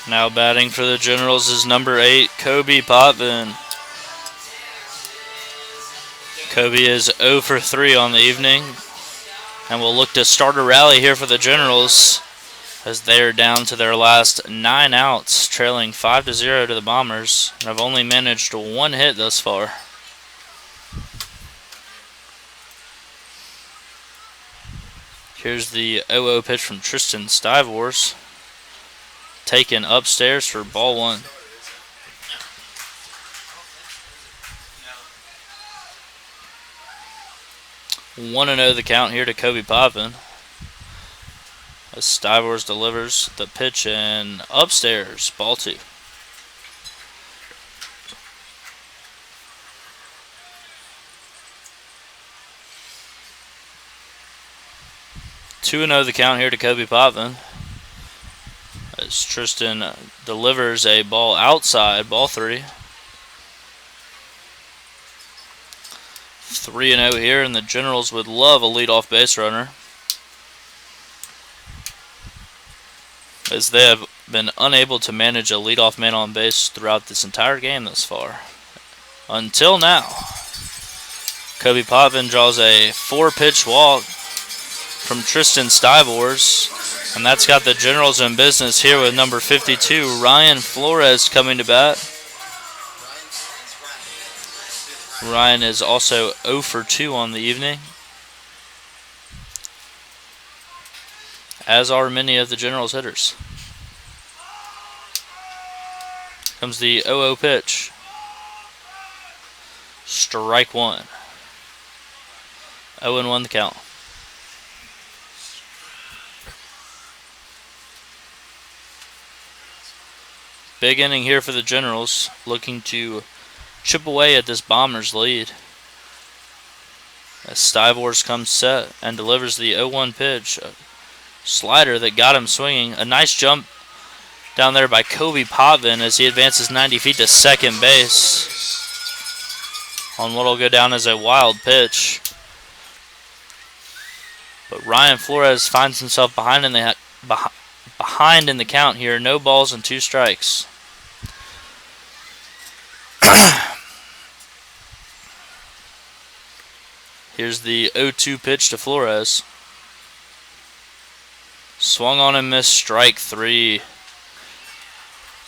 Now batting for the Generals is number 8, Kobe Potvin. Kobe is 0 for 3 on the evening and will look to start a rally here for the Generals as they are down to their last 9 outs, trailing 5-0 to the Bombers, and have only managed 1 hit thus far. Here's the 0-0 pitch from Tristan Stivors, taken upstairs for ball 1. One and 0 the count here to Kobe Potvin. As Stivors delivers the pitch and upstairs, ball 2. Two and 0 the count here to Kobe Potvin. As Tristan delivers a ball outside, ball 3. 3-0 here, and the Generals would love a leadoff base runner, as they have been unable to manage a leadoff man on base throughout this entire game thus far. Until now. Kobe Potvin draws a 4-pitch walk from Tristan Stivors. And that's got the Generals in business here with number 52, Ryan Flores, coming to bat. Ryan is also 0 for 2 on the evening, as are many of the Generals hitters. Comes the 0-0 pitch. Strike one. 0-1 the count. Big inning here for the Generals, looking to chip away at this Bombers lead. As Stivors comes set and delivers the 0-1 pitch. A slider that got him swinging. A nice jump down there by Kobe Potvin as he advances 90 feet to second base on what will go down as a wild pitch. But Ryan Flores finds himself behind in the count here. No balls and 2 strikes. Here's the 0-2 pitch to Flores. Swung on and missed, strike 3.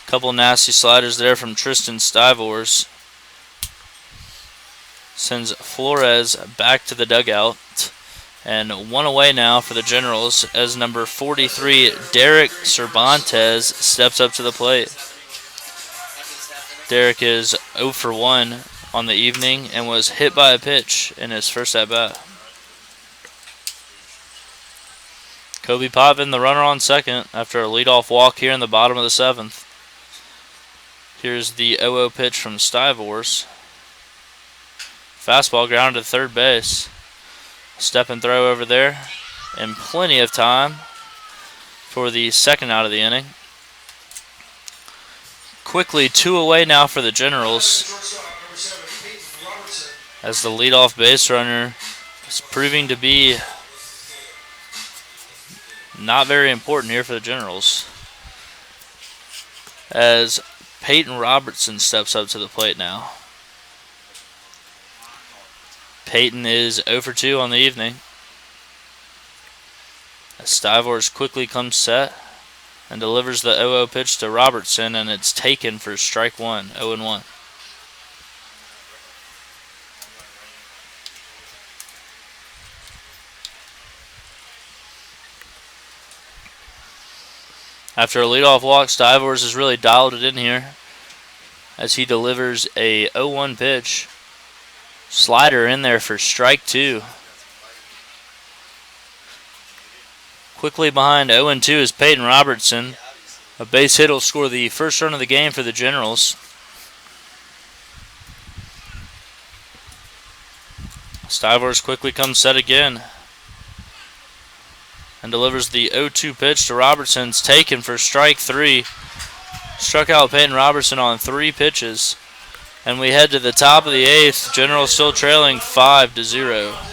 Couple nasty sliders there from Tristan Stivors. Sends Flores back to the dugout. And 1 away now for the Generals as number 43, Derek Cervantes, steps up to the plate. Derek is 0 for 1 on the evening and was hit by a pitch in his first at-bat. Kobe Potvin, the runner on second, after a leadoff walk here in the bottom of the 7th. Here's the 0-0 pitch from Stivors. Fastball grounded to third base. Step and throw over there, and plenty of time for the second out of the inning. Quickly 2 away now for the Generals, as the leadoff base runner is proving to be not very important here for the Generals, as Peyton Robertson steps up to the plate now. Peyton is 0 for 2 on the evening. As Stivors quickly comes set and delivers the 0-0 pitch to Robertson, and it's taken for strike 1, 0-1. After a leadoff walk, Stivors has really dialed it in here as he delivers a 0-1 pitch. Slider in there for strike 2. Quickly behind 0-2 is Peyton Robertson. A base hit will score the first run of the game for the Generals. Stivors quickly comes set again and delivers the 0-2 pitch to Robertson. It's taken for strike 3. Struck out Peyton Robertson on 3 pitches. And we head to the top of the 8th. Generals still trailing 5-0.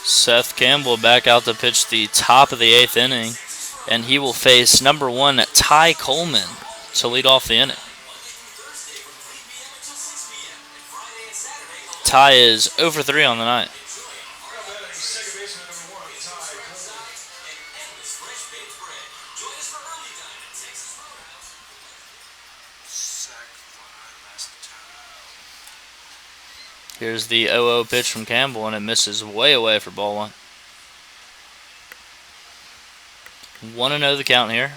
Seth Campbell back out to pitch the top of the 8th inning, and he will face number 1 Ty Coleman to lead off the inning. Ty is 0 for 3 on the night. Here's the 0-0 pitch from Campbell, and it misses way away for ball 1. 1-0 the count here.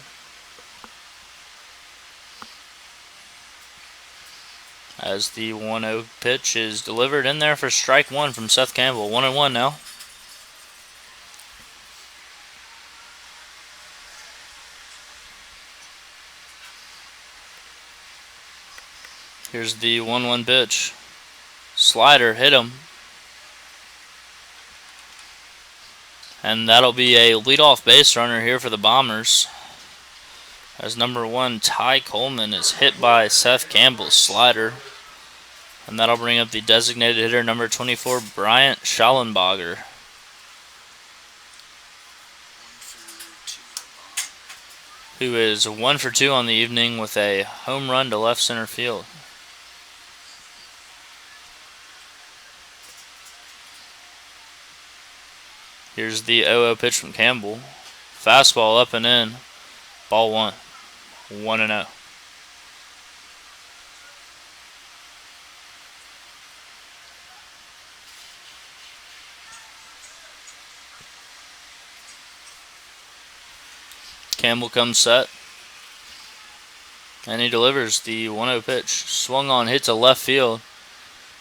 As the 1-0 pitch is delivered in there for strike 1 from Seth Campbell. 1-1 now. Here's the 1-1 pitch. Slider hit him. And that'll be a leadoff base runner here for the Bombers, as number 1 Ty Coleman is hit by Seth Campbell's slider. And that'll bring up the designated hitter, number 24, Bryant Schallenbacher, who is 1 for 2 on the evening with a home run to left center field. Here's the 0-0 pitch from Campbell. Fastball up and in. Ball 1. 1-0. Campbell comes set, and he delivers the 1-0 pitch. Swung on, hit to left field.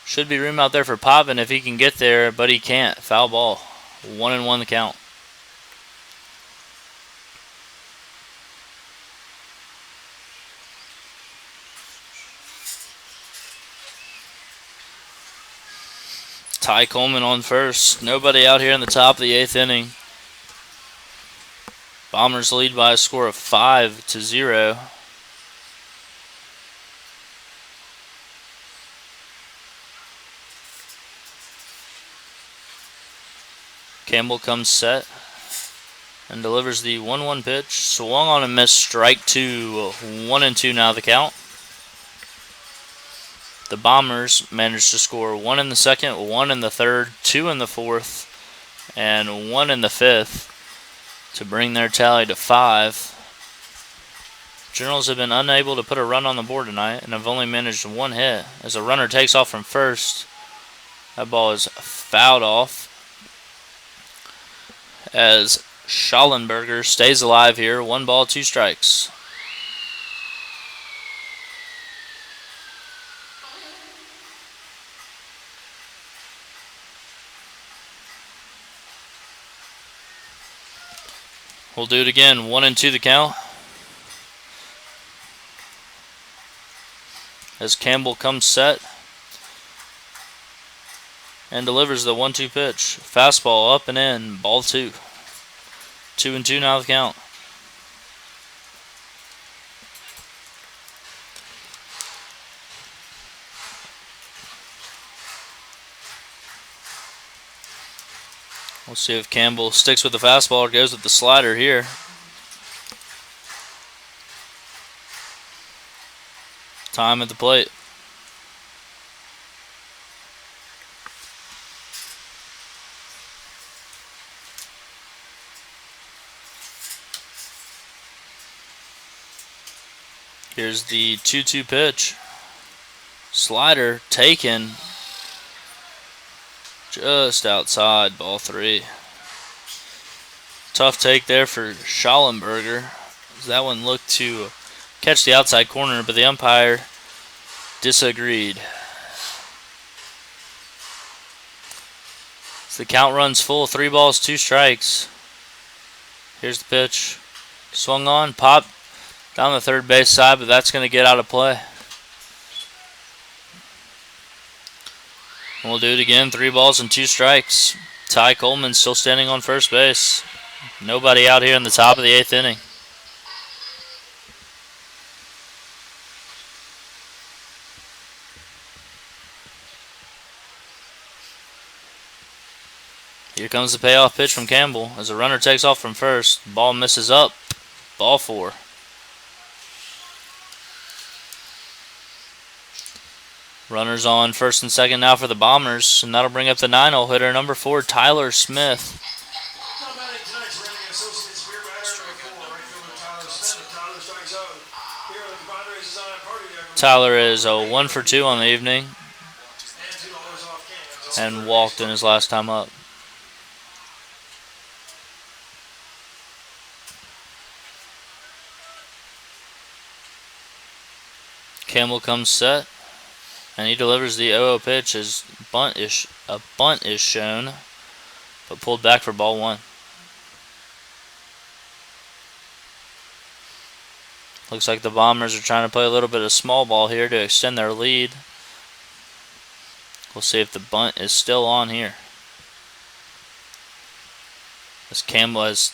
Should be room out there for Poppin if he can get there, but he can't. Foul ball. 1-1 the count. Ty Coleman on first. Nobody out here in the top of the 8th inning. Bombers lead by a score of 5-0. Campbell comes set and delivers the 1-1 pitch. Swung on and missed. Strike 2. 1-2 now the count. The Bombers managed to score 1 in the second, 1 in the third, 2 in the fourth, and 1 in the fifth to bring their tally to 5. Generals have been unable to put a run on the board tonight and have only managed 1 hit. As a runner takes off from first, that ball is fouled off, as Schallenbacher stays alive here. 1 ball, 2 strikes. We'll do it again. 1-2 the count, as Campbell comes set and delivers the 1-2 pitch. Fastball up and in. Ball 2. 2-2 now the count. We'll see if Campbell sticks with the fastball or goes with the slider here. Time at the plate. Here's the 2-2 pitch. Slider taken just outside. Ball 3. Tough take there for Schallenbacher. That one looked to catch the outside corner, but the umpire disagreed. So the count runs full. 3 balls, 2 strikes. Here's the pitch. Swung on, popped down the third base side, but that's going to get out of play. And we'll do it again. 3 balls and 2 strikes. Ty Coleman still standing on first base. Nobody out here in the top of the 8th inning. Here comes the payoff pitch from Campbell as a runner takes off from first. Ball misses up. Ball 4. Runners on first and second now for the Bombers, and that'll bring up the 9-hole hitter, number 4, Tyler Smith. Now batting tonight's Reading Associates beer batter, number 4, right fielder Tyler Smith. Tyler strikes out. Here on the Padres design party deck. Tyler is 1 for 2 on the evening And $2 off cans. and walked in his last time up. Campbell comes set, and he delivers the 0-0 pitch as a bunt is shown, but pulled back for ball 1. Looks like the Bombers are trying to play a little bit of small ball here to extend their lead. We'll see if the bunt is still on here. As Campbell has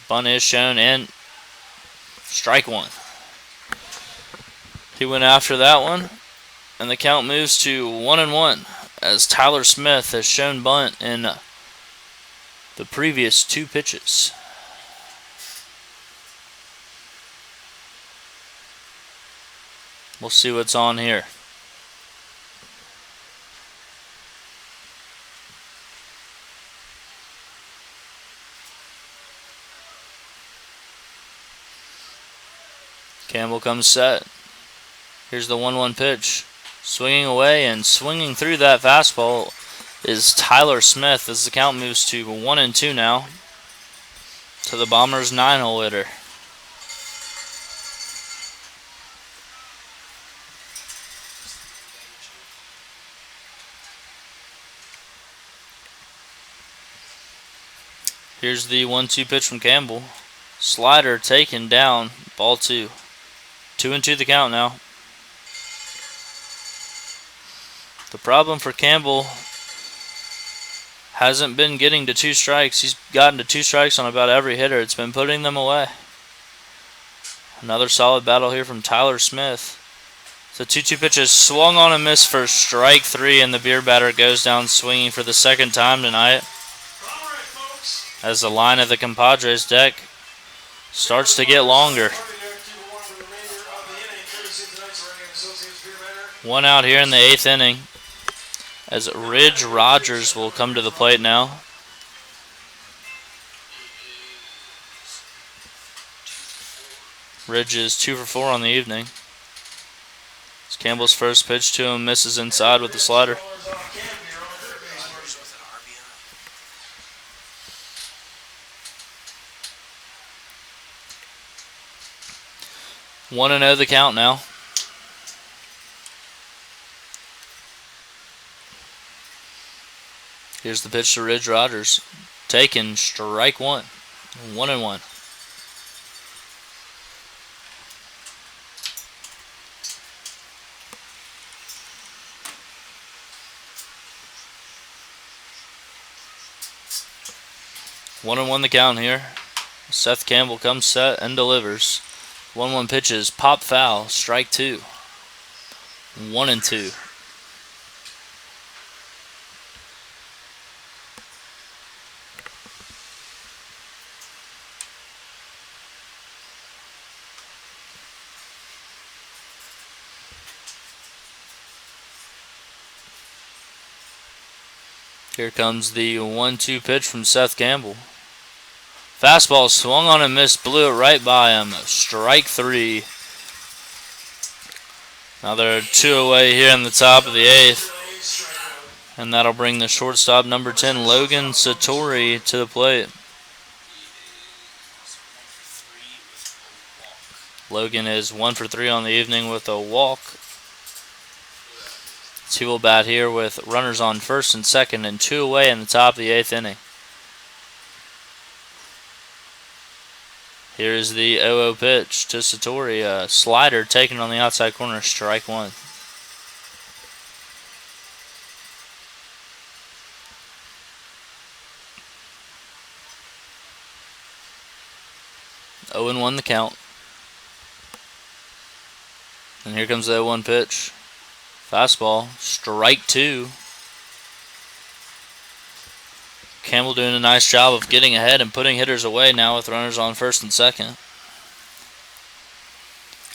bunt is shown and strike 1. He went after that one, and the count moves to 1-1 as Tyler Smith has shown bunt in the previous 2 pitches. We'll see what's on here. Campbell comes set. Here's the 1-1 pitch. Swinging away and swinging through that fastball is Tyler Smith as the count moves to 1-2 now to the Bombers' 9-hole hitter. Here's the 1-2 pitch from Campbell. Slider taken down, ball 2. 2-2 the count now. The problem for Campbell hasn't been getting to 2 strikes. He's gotten to 2 strikes on about every hitter. It's been putting them away. Another solid battle here from Tyler Smith. The 2-2 pitch is swung on and missed for strike 3, and the beer batter goes down swinging for the second time tonight. As the line of the compadres deck starts to get longer. 1 out here in the 8th inning as Ridge Rogers will come to the plate now. Ridge is 2 for 4 on the evening. As Campbell's first pitch to him misses inside with the slider. One and 0 the count now. Here's the pitch to Ridge Rogers. Taken, strike 1. 1-1. One and 1 the count here. Seth Campbell comes set and delivers. 1-1 pitches, pop foul, strike 2. 1-2. Here comes the 1-2 pitch from Seth Campbell. Fastball swung on and missed, blew it right by him. Strike 3. Now they're 2 away here in the top of the 8th. And that'll bring the shortstop, number 10, Logan Satori, to the plate. Logan is 1 for 3 on the evening with a walk. He will bat here with runners on first and second and 2 away in the top of the 8th inning. Here is the 0-0 pitch to Satori. A slider taken on the outside corner, strike 1. Oh and 1 the count. And here comes the 0-1 pitch. Fastball, strike 2. Campbell doing a nice job of getting ahead and putting hitters away now with runners on first and second.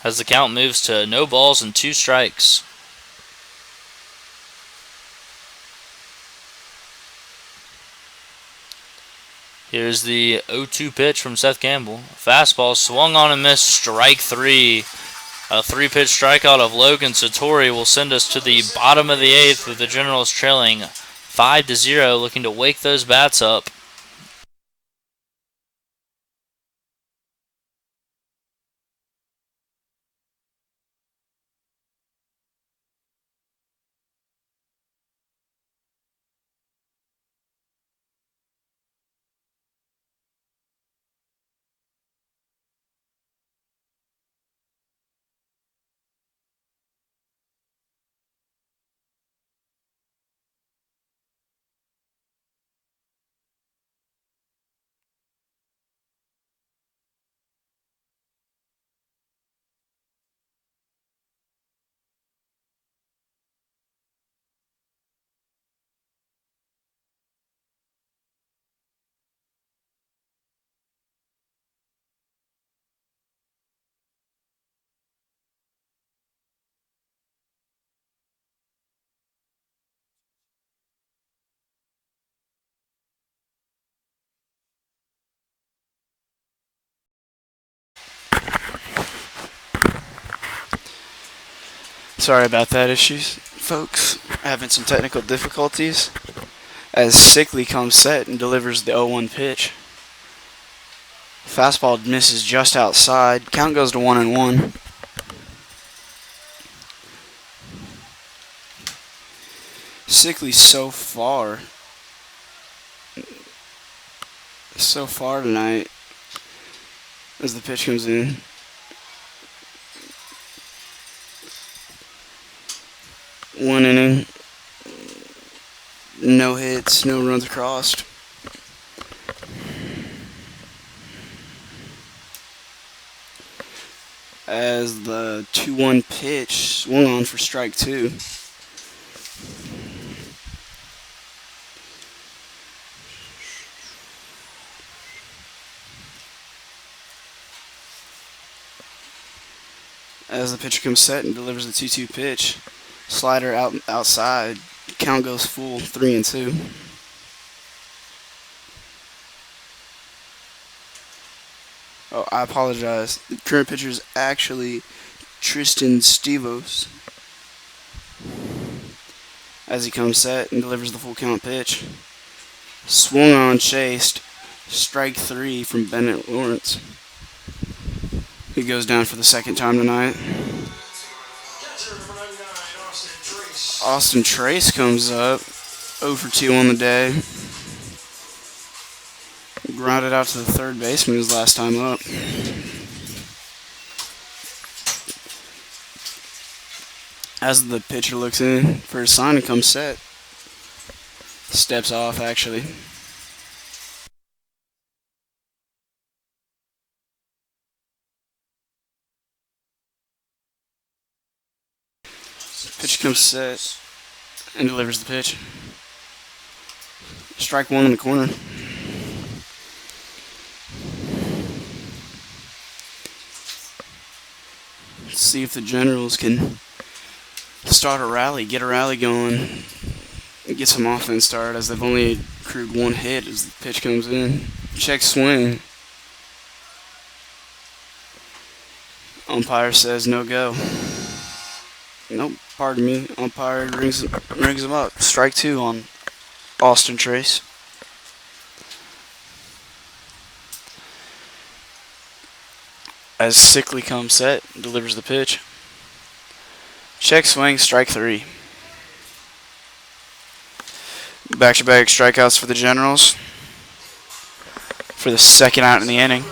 As the count moves to no balls and 2 strikes. Here's the 0-2 pitch from Seth Campbell. Fastball swung on and missed, strike 3. A 3-pitch strikeout of Logan Satori will send us to the bottom of the 8th with the Generals trailing 5-0, looking to wake those bats up. Sorry about that issues, folks. Having some technical difficulties. As Sickly comes set and delivers the 0-1 pitch. Fastball misses just outside. Count goes to 1-1. Sickly so far tonight as the pitch comes in. One inning, no hits, no runs across. As the 2-1 pitch swung on for strike 2. As the pitcher comes set and delivers the 2-2 pitch. Slider outside. Count goes full, 3-2. Oh, I apologize. The current pitcher is actually Tristan Stevos. As he comes set and delivers the full count pitch. Swung on, chased. Strike 3 from Bennett Lawrence. He goes down for the second time tonight. Austin Trace comes up, 0 for 2 on the day. Grounded out to the third baseman his last time up. As the pitcher looks in for his sign and comes set. Steps off, actually. Pitcher comes set and delivers the pitch. Strike 1 in the corner. Let's see if the Generals can start a rally, get a rally going, and get some offense started, as they've only accrued 1 hit as the pitch comes in. Check swing. Umpire says no go. Nope, pardon me. Umpire rings him up. Strike 2 on Austin Trace. As Sickly comes set, delivers the pitch. Check swing, strike 3. Back-to-back strikeouts for the Generals for the second out in the inning.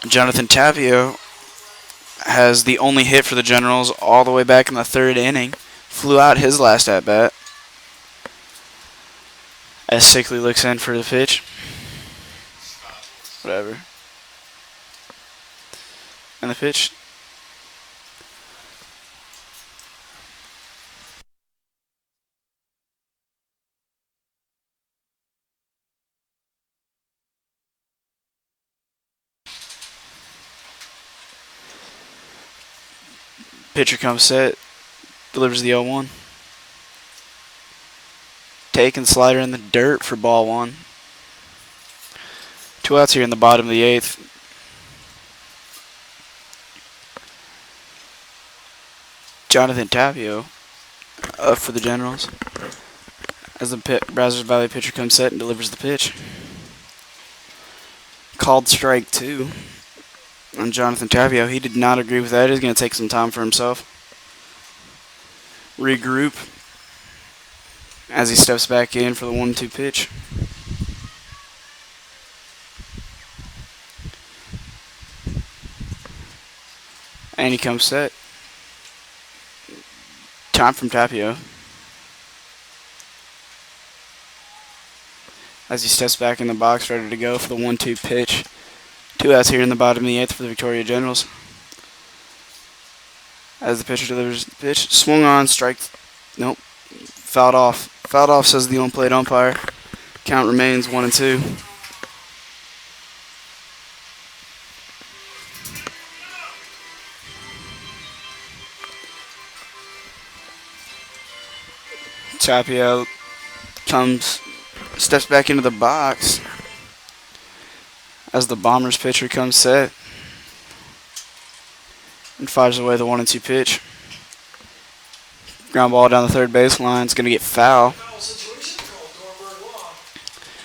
Jonathan Tapio has the only hit for the Generals all the way back in the third inning. Flew out his last at-bat. As Sickly looks in for the pitch. Whatever. And the pitch. Pitcher comes set, delivers the 0-1. Taking slider in the dirt for ball 1. 2 outs here in the bottom of the 8th. Jonathan Tapio up for the Generals as the Brazos Valley pitcher comes set and delivers the pitch. Called strike 2 on Jonathan Tapio. He did not agree with that. He's going to take some time for himself. Regroup as he steps back in for the 1-2 pitch. And he comes set. Time from Tapio. As he steps back in the box, ready to go for the 1-2 pitch. 2 outs here in the bottom of the 8th for the Victoria Generals. As the pitcher delivers the pitch, swung on, strike. Nope, fouled off. Fouled off, says the on-plate umpire. Count remains 1-2. Tapio steps back into the box as the Bombers pitcher comes set and fires away the 1-2 pitch. Ground ball down the third baseline. It's going to get foul. Foul situation called Dornberg law.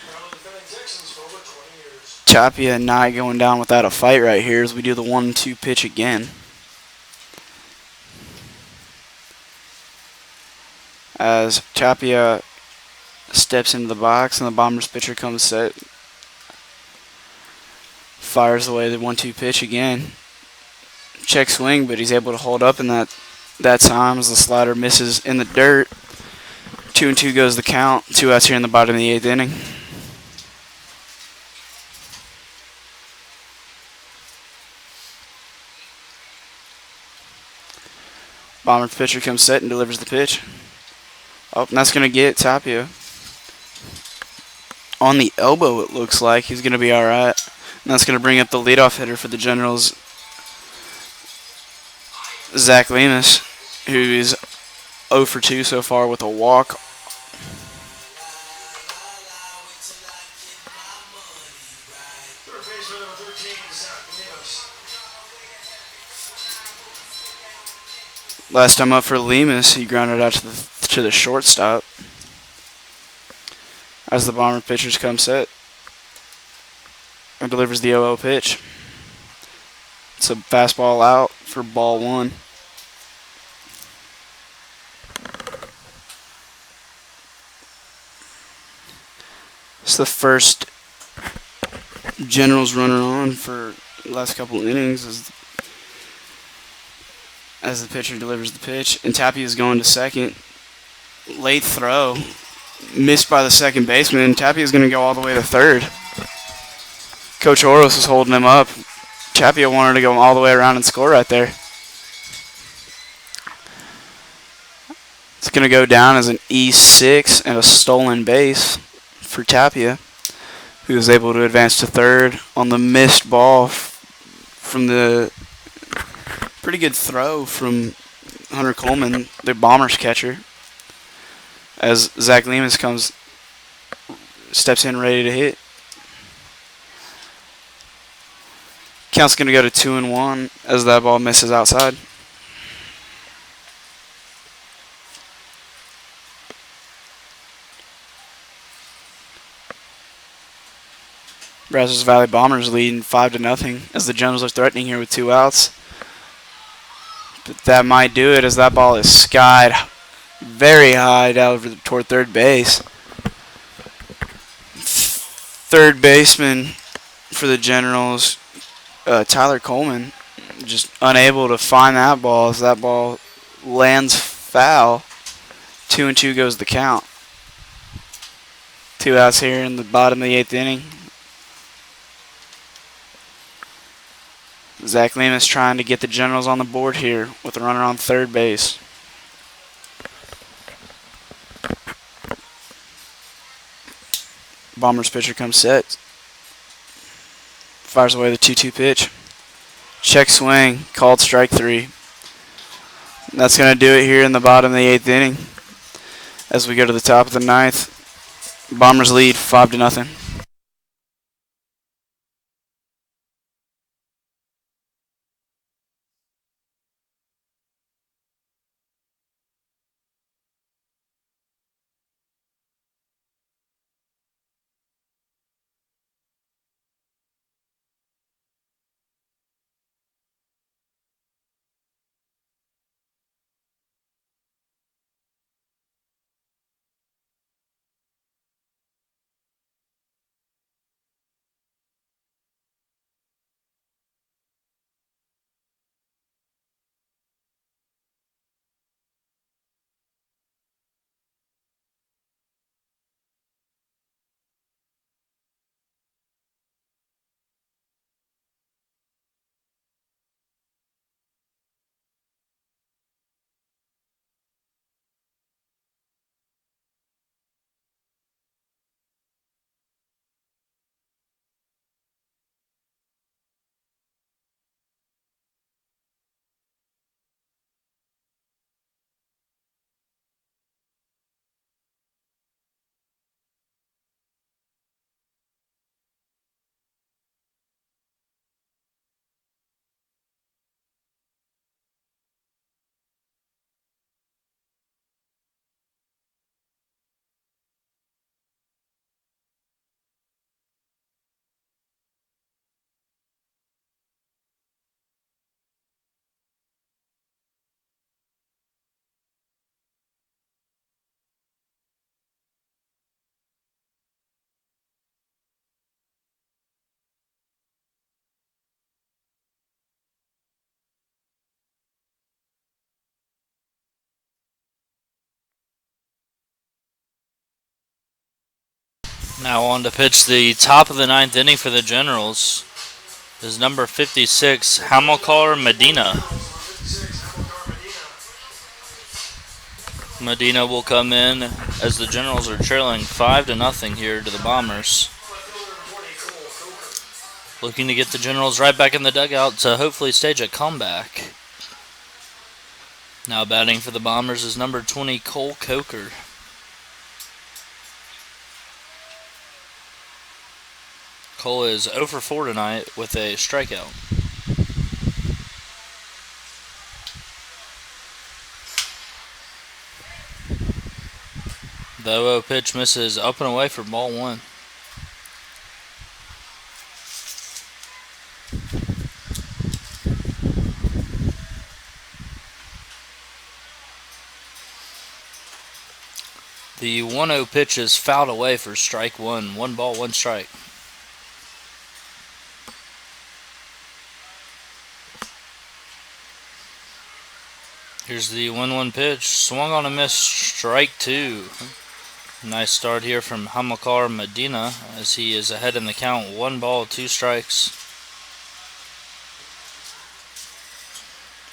Maryland defending Texans for over 20 years. Tapia not going down without a fight right here as we do the 1-2 pitch again. As Tapia steps into the box and the Bombers pitcher comes set. Fires away the 1-2 pitch again. Check swing, but he's able to hold up in that time as the slider misses in the dirt. 2-2 goes the count. 2 outs here in the bottom of the 8th inning. Bombers pitcher comes set and delivers the pitch. Oh, and that's going to get Tapia on the elbow, it looks like. He's going to be all right. And that's going to bring up the leadoff hitter for the Generals, Zach Lemus, who is 0 for 2 so far with a walk. Third baseman number 13, Zach Lemus. Last time up for Lemus, he grounded out to the shortstop. As the Bomber pitchers come set and delivers the 0-0 pitch. It's a fastball out for ball 1. It's the first Generals runner on for the last couple innings as the pitcher delivers the pitch. And Tapia is going to second. Late throw. Missed by the second baseman. Tapia is going to go all the way to third. Coach Oros is holding him up. Tapia wanted to go all the way around and score right there. It's going to go down as an E6 and a stolen base for Tapia, who was able to advance to third on the missed ball from the pretty good throw from Hunter Coleman, the Bombers catcher, as Zach Lemus steps in ready to hit. Count's going to go to 2-1 as that ball misses outside. Brazos Valley Bombers leading 5-0 as the Generals are threatening here with 2 outs. But that might do it as that ball is skied very high down toward third base. Third baseman for the Generals, Tyler Coleman, just unable to find that ball as that ball lands foul. 2-2 goes the count. 2 outs here in the bottom of the 8th inning. Zach Lemus trying to get the Generals on the board here with a runner on third base. Bombers pitcher comes set. Fires away the 2-2 pitch. Check swing, called strike 3. That's going to do it here in the bottom of the 8th inning. As we go to the top of the 9th, Bombers lead 5-0. Now on to pitch the top of the 9th inning for the Generals is number 56, Hamilcar Medina. Medina will come in as the Generals are trailing 5-0 here to the Bombers. Looking to get the Generals right back in the dugout to hopefully stage a comeback. Now batting for the Bombers is number 20, Cole Coker. Cole is 0 for 4 tonight with a strikeout. The 0-0 pitch misses up and away for ball 1. The 1-0 pitch is fouled away for strike 1. 1 ball, 1 strike. Here's the 1-1 pitch. Swung on a miss, strike 2. Nice start here from Hamilcar Medina as he is ahead in the count. 1 ball, 2 strikes.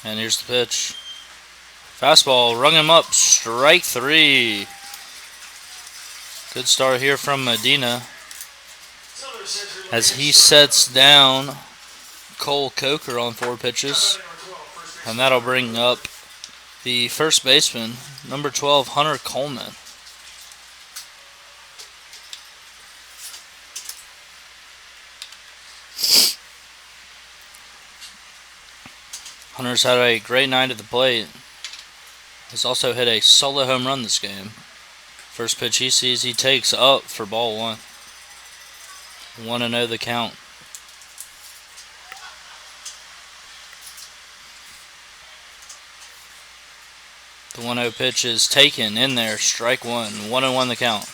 And here's the pitch. Fastball, rung him up, strike 3. Good start here from Medina as he sets down Cole Coker on 4 pitches. And that'll bring up the first baseman, number 12, Hunter Coleman. Hunter's had a great night at the plate. He's also hit a solo home run this game. First pitch he sees, he takes up for ball 1. 1-0 the count. The 1-0 pitch is taken in there, strike 1. 1-1 the count.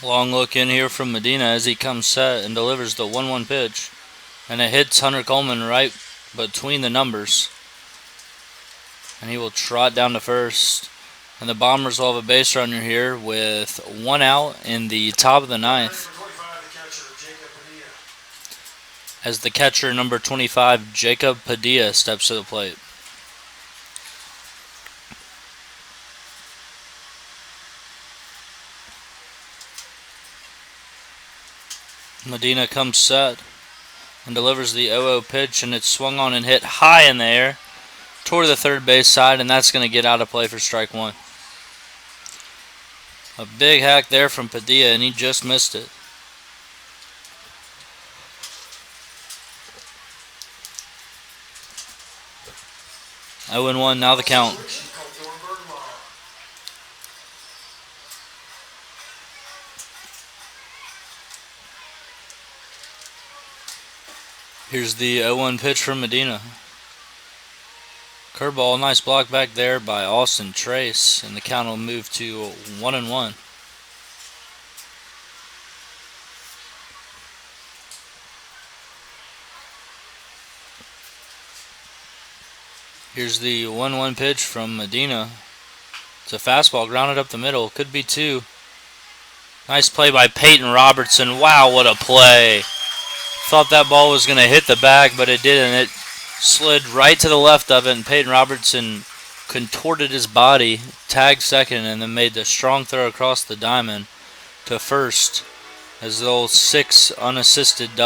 Long look in here from Medina as he comes set and delivers the 1-1 pitch. And it hits Hunter Coleman right between the numbers. And he will trot down to first. And the Bombers will have a base runner here with 1 out in the top of the 9th. As the catcher, number 25, Jacob Padilla, steps to the plate. Medina comes set and delivers the 0-0 pitch, and it's swung on and hit high in the air toward the third base side, and that's going to get out of play for strike one. A big hack there from Padilla, and he just missed it. Oh and 1 now the count. Here's the 0-1 pitch from Medina. Curveball, nice block back there by Austin Trace, and the count will move to 1 and 1. Here's the 1-1 pitch from Medina. It's a fastball grounded up the middle. Could be two. Nice play by Peyton Robertson. Wow, what a play. Thought that ball was going to hit the bag, but it didn't. It slid right to the left of it, and Peyton Robertson contorted his body, tagged second, and then made the strong throw across the diamond to first as the old 6-3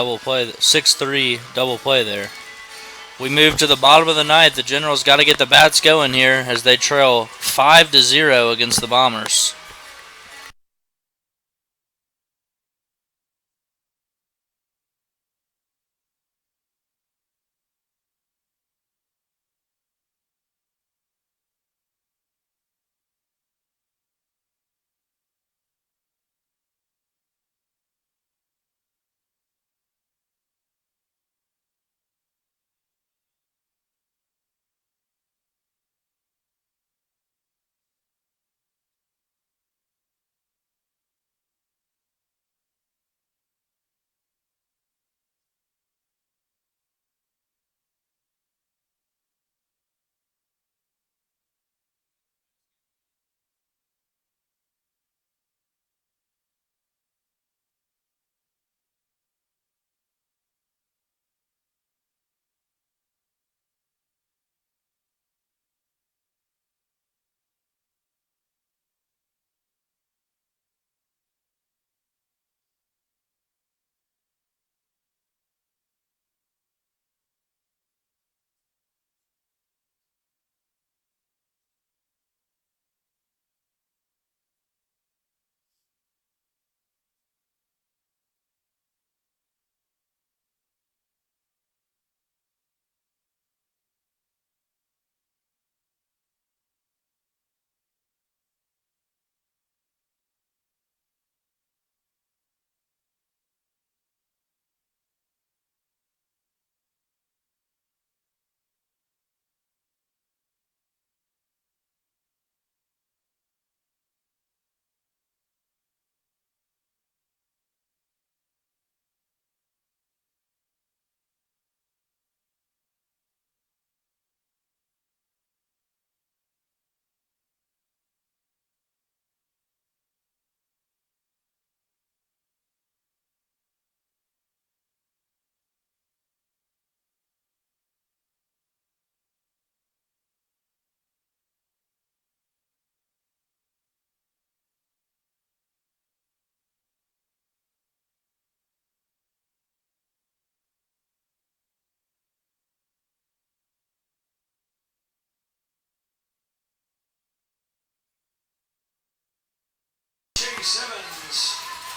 double play there. We move to the bottom of the ninth. The Generals got to get the bats going here as they trail 5-0 against the Bombers.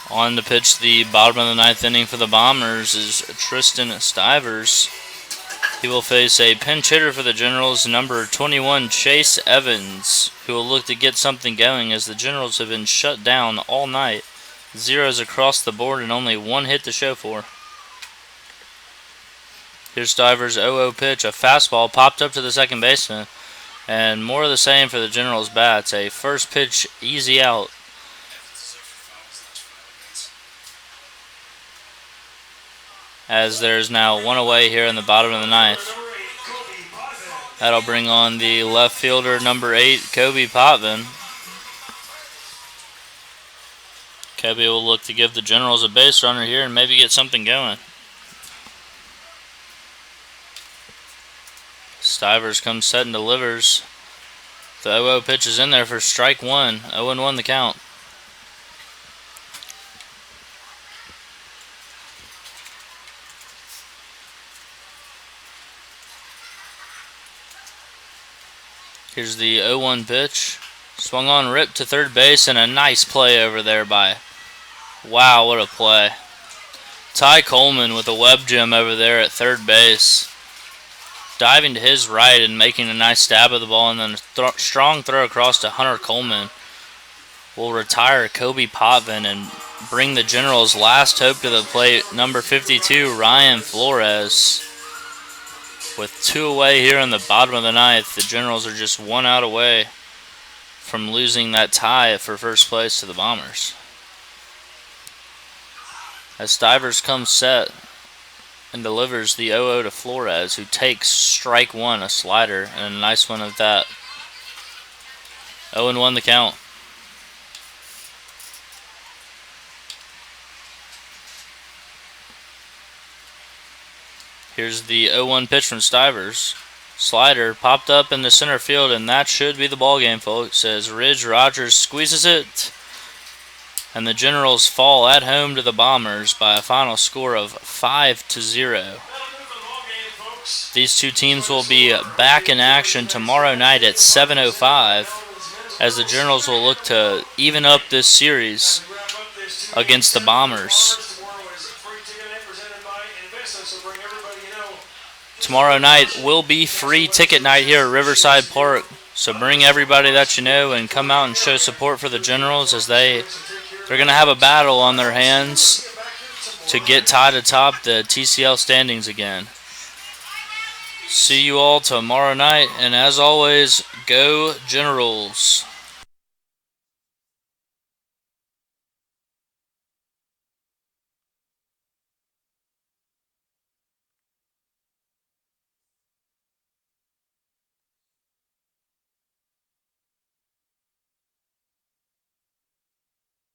On to pitch the bottom of the ninth inning for the Bombers is Tristan Stivers. He will face a pinch hitter for the Generals, number 21, Chase Evans, who will look to get something going as the Generals have been shut down all night. Zeros across the board and only one hit to show for. Here's Stivers' 0-0 pitch. A fastball popped up to the second baseman. And more of the same for the Generals' bats. A first pitch easy out. As there's now one away here in the bottom of the ninth. That'll bring on the left fielder, number 8, Kobe Potvin. Kobe will look to give the Generals a base runner here and maybe get something going. Stivers comes set and delivers. The 0-0 pitch is in there for strike one. 0-1 the count. Here's the 0-1 pitch. Swung on, ripped to third base, and a nice play over there by... Wow, what a play. Ty Coleman with a web gem over there at third base. Diving to his right and making a nice stab at the ball, and then a strong throw across to Hunter Coleman will retire Kobe Potvin and bring the Generals' last hope to the plate, number 52, Ryan Flores. With 2 away here in the bottom of the ninth, the Generals are just 1 out away from losing that tie for first place to the Bombers. As Stivers comes set and delivers the 0-0 to Flores, who takes strike 1, a slider, and a nice one at that. 0-1 the count. Here's the 0-1 pitch from Stivers. Slider popped up in the center field, and that should be the ball game, folks, as Ridge Rogers squeezes it. And the Generals fall at home to the Bombers by a final score of 5-0. These two teams will be back in action tomorrow night at 7:05 as the Generals will look to even up this series against the Bombers. Tomorrow night will be free ticket night here at Riverside Park, so bring everybody that you know and come out and show support for the Generals as they're going to have a battle on their hands to get tied atop the TCL standings again. See you all tomorrow night, and as always, go Generals.